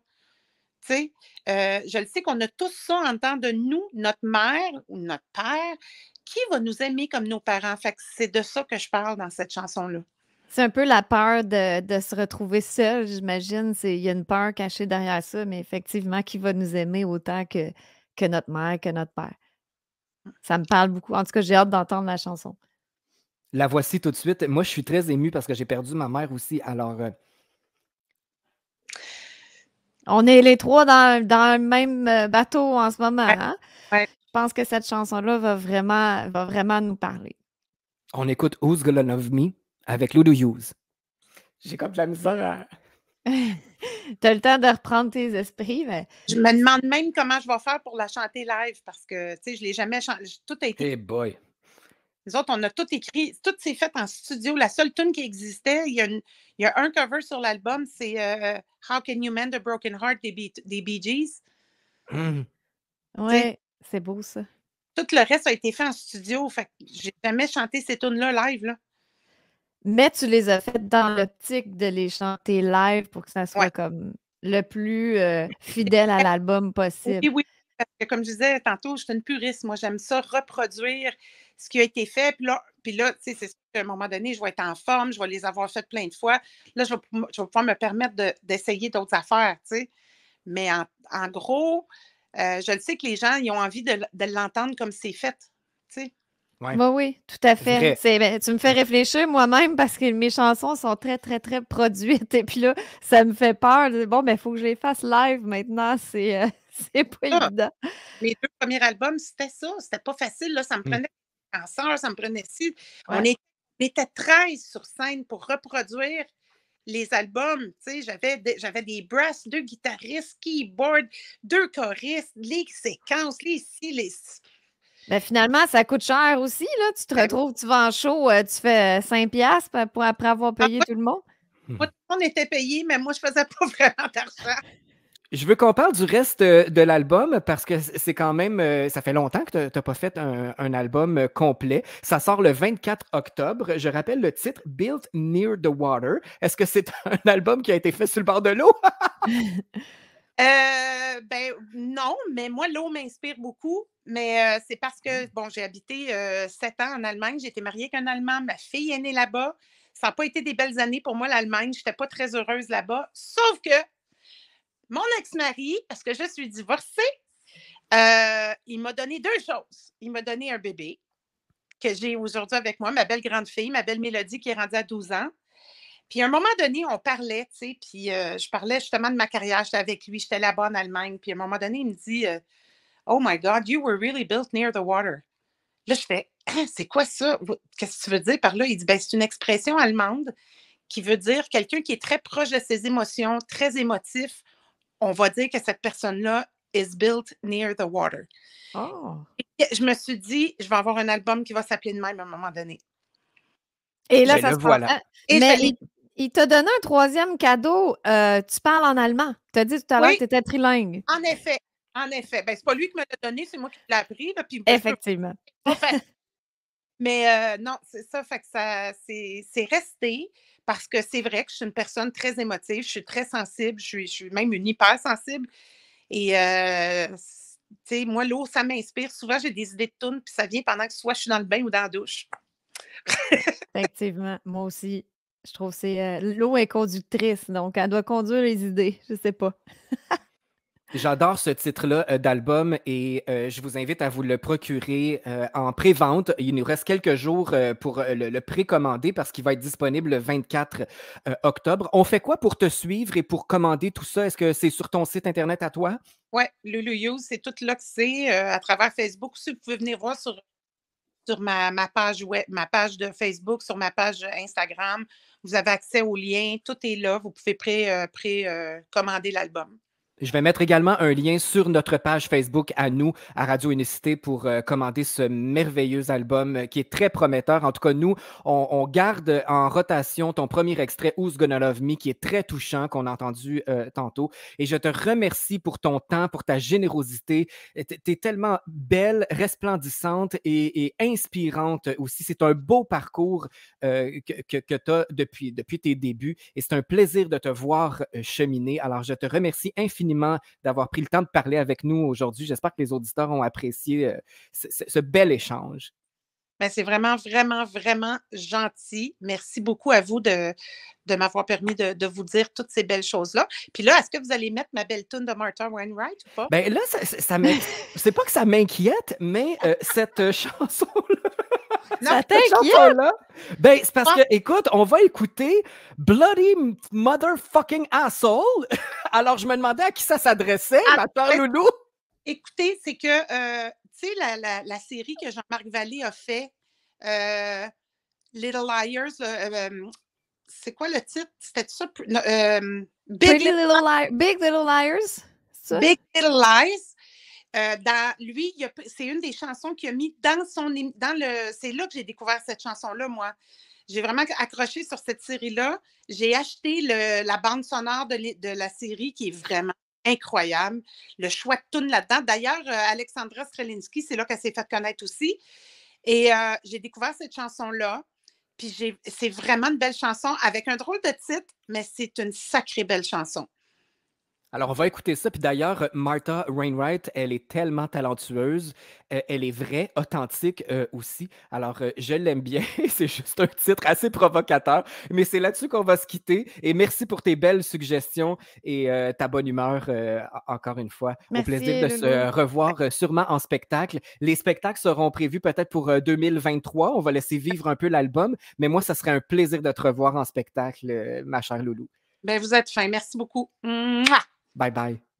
Tu sais, je le sais qu'on a tous ça en dedans de nous, notre mère ou notre père. Qui va nous aimer comme nos parents? Fait que c'est de ça que je parle dans cette chanson-là. C'est un peu la peur de se retrouver seul, j'imagine. Il y a une peur cachée derrière ça, mais effectivement, qui va nous aimer autant que notre mère, que notre père? Ça me parle beaucoup. En tout cas, j'ai hâte d'entendre la chanson. La voici tout de suite. Moi, je suis très ému parce que j'ai perdu ma mère aussi. Alors, On est les trois dans le même bateau en ce moment. Ouais, Hein? ouais. Je pense que cette chanson-là va vraiment nous parler. on écoute Who's Gonna Love Me avec Lulu Hughes. J'ai comme de la misère à... Tu as le temps de reprendre tes esprits, mais Je me demande même comment je vais faire pour la chanter live parce que, tu sais, je ne l'ai jamais chanté. Tout a été. Hey boy. Nous autres, on a tout écrit. Tout s'est fait en studio. La seule tune qui existait, il y a un cover sur l'album, c'est How Can You Mend a Broken Heart des Bee Gees. ouais, c'est beau ça. Tout le reste a été fait en studio. Fait que j'ai jamais chanté ces tunes-là live. Là. Mais tu les as faites dans l'optique de les chanter live pour que ça soit comme le plus fidèle à l'album possible. Oui, oui. Parce que comme je disais tantôt, je suis une puriste. Moi, j'aime ça reproduire ce qui a été fait. Puis là tu sais, c'est sûr qu'à un moment donné, je vais être en forme, je vais les avoir faites plein de fois. Là, je vais pouvoir me permettre d'essayer d'autres affaires, tu sais. Mais en gros, je le sais que les gens, ils ont envie de l'entendre comme c'est fait, tu sais. Ouais. Oui, tout à fait. Vrai. Tu me fais réfléchir moi-même parce que mes chansons sont très, très, très produites. Et puis là, ça me fait peur. Bon, il faut que je les fasse live maintenant. C'est pas évident. Mes 2 premiers albums, c'était ça. C'était pas facile. Là. Ça me prenait des danseurs, ça me prenait ci. On Ouais. était 13 sur scène pour reproduire les albums. Tu sais, j'avais des brass, 2 guitaristes, keyboard, 2 choristes, les séquences, les ci, les... Mais finalement, ça coûte cher aussi, là. Tu te retrouves, tu vas en show, tu fais 5 piastres après avoir payé tout le monde. Moi, tout le monde était payé, mais moi, je faisais pas vraiment d'argent. Je veux qu'on parle du reste de l'album parce que c'est quand même, ça fait longtemps que tu n'as pas fait un album complet. Ça sort le 24 octobre. Je rappelle le titre, Built Near the Water. Est-ce que c'est un album qui a été fait sur le bord de l'eau? Ben non, mais moi, l'eau m'inspire beaucoup. Mais c'est parce que, bon, j'ai habité 7 ans en Allemagne. J'ai été mariée avec un Allemand. Ma fille est née là-bas. Ça n'a pas été des belles années pour moi, l'Allemagne. Je n'étais pas très heureuse là-bas. Sauf que mon ex-mari, parce que je suis divorcée, il m'a donné 2 choses. Il m'a donné un bébé que j'ai aujourd'hui avec moi, ma belle grande fille, ma belle Mélodie qui est rendue à 12 ans. Puis à un moment donné, on parlait, tu sais, puis je parlais justement de ma carrière. J'étais avec lui, j'étais là-bas en Allemagne. Puis à un moment donné, il me dit Oh my God, you were really built near the water. Là, je fais c'est quoi ça? Qu'est-ce que tu veux dire par là? Il dit ben, c'est une expression allemande qui veut dire quelqu'un qui est très proche de ses émotions, très émotif. On va dire que cette personne-là is built near the water. Oh! Et je me suis dit, je vais avoir un album qui va s'appeler de même à un moment donné. Et là, Ben ça le se passe. voilà. Et Mais je l'ai. il t'a donné un 3e cadeau. Tu parles en allemand. Tu as dit tout à l'heure Oui, que tu étais trilingue. en effet. En effet. Ben, c'est pas lui qui me l'a donné, c'est moi qui l'ai appris. Là, puis, Effectivement. pas facile. Mais non, c'est ça. Fait que c'est resté parce que c'est vrai que je suis une personne très émotive. Je suis très sensible. Je suis même une hypersensible. Et tu sais, moi, l'eau, ça m'inspire. Souvent, j'ai des idées de tunes, puis ça vient pendant que soit je suis dans le bain ou dans la douche. Effectivement. Moi aussi. Je trouve que l'eau est conductrice, donc elle doit conduire les idées. Je sais pas. J'adore ce titre-là d'album et je vous invite à vous le procurer en pré-vente. Il nous reste quelques jours pour le précommander parce qu'il va être disponible le 24 octobre. On fait quoi pour te suivre et pour commander tout ça? Est-ce que c'est sur ton site Internet à toi? Oui, Lulu You, c'est tout là que c'est à travers Facebook. Si vous pouvez venir voir sur ma page web, ma page de Facebook, sur ma page Instagram. Vous avez accès aux liens. Tout est là. Vous pouvez commander l'album. Je vais mettre également un lien sur notre page Facebook à nous, à Radio Unicité, pour commander ce merveilleux album qui est très prometteur. En tout cas, nous, on garde en rotation ton premier extrait, Who's Gonna Love Me, qui est très touchant, qu'on a entendu tantôt. Et je te remercie pour ton temps, pour ta générosité. Tu es tellement belle, resplendissante et inspirante aussi. C'est un beau parcours que tu as depuis tes débuts et c'est un plaisir de te voir cheminer. Alors, je te remercie infiniment d'avoir pris le temps de parler avec nous aujourd'hui. J'espère que les auditeurs ont apprécié ce bel échange. Ben, c'est vraiment, vraiment, vraiment gentil. Merci beaucoup à vous de m'avoir permis de vous dire toutes ces belles choses-là. Puis là, est-ce que vous allez mettre ma belle tune de Martha Wainwright ou pas? Ben là, c'est pas que ça m'inquiète, mais cette chanson-là. Ça t'inquiète? Ben, c'est parce que, écoute, on va écouter Bloody Motherfucking Asshole. Alors, je me demandais à qui ça s'adressait, ma chère Loulou. Écoutez, c'est que, tu sais, la série que Jean-Marc Vallée a fait, Little Liars, c'est quoi le titre? C'était ça? Big Little Liars? Ça? Big Little Lies. C'est une des chansons qu'il a mis c'est là que j'ai découvert cette chanson-là, moi. J'ai vraiment accroché sur cette série-là. J'ai acheté la bande sonore de la série qui est vraiment incroyable. Le choix de tune là-dedans. D'ailleurs, Alexandra Strelinski, c'est là qu'elle s'est fait connaître aussi. Et j'ai découvert cette chanson-là. Puis c'est vraiment une belle chanson avec un drôle de titre, mais c'est une sacrée belle chanson. Alors, on va écouter ça. Puis d'ailleurs, Martha Wainwright, elle est tellement talentueuse. Elle est vraie, authentique aussi. Alors, je l'aime bien. C'est juste un titre assez provocateur. Mais c'est là-dessus qu'on va se quitter. Et merci pour tes belles suggestions et ta bonne humeur, encore une fois. Merci, au plaisir de se revoir sûrement en spectacle. Les spectacles seront prévus peut-être pour 2023. On va laisser vivre un peu l'album. Mais moi, ça serait un plaisir de te revoir en spectacle, ma chère Loulou. Ben, vous êtes fin. Merci beaucoup. Mouah! Bye bye.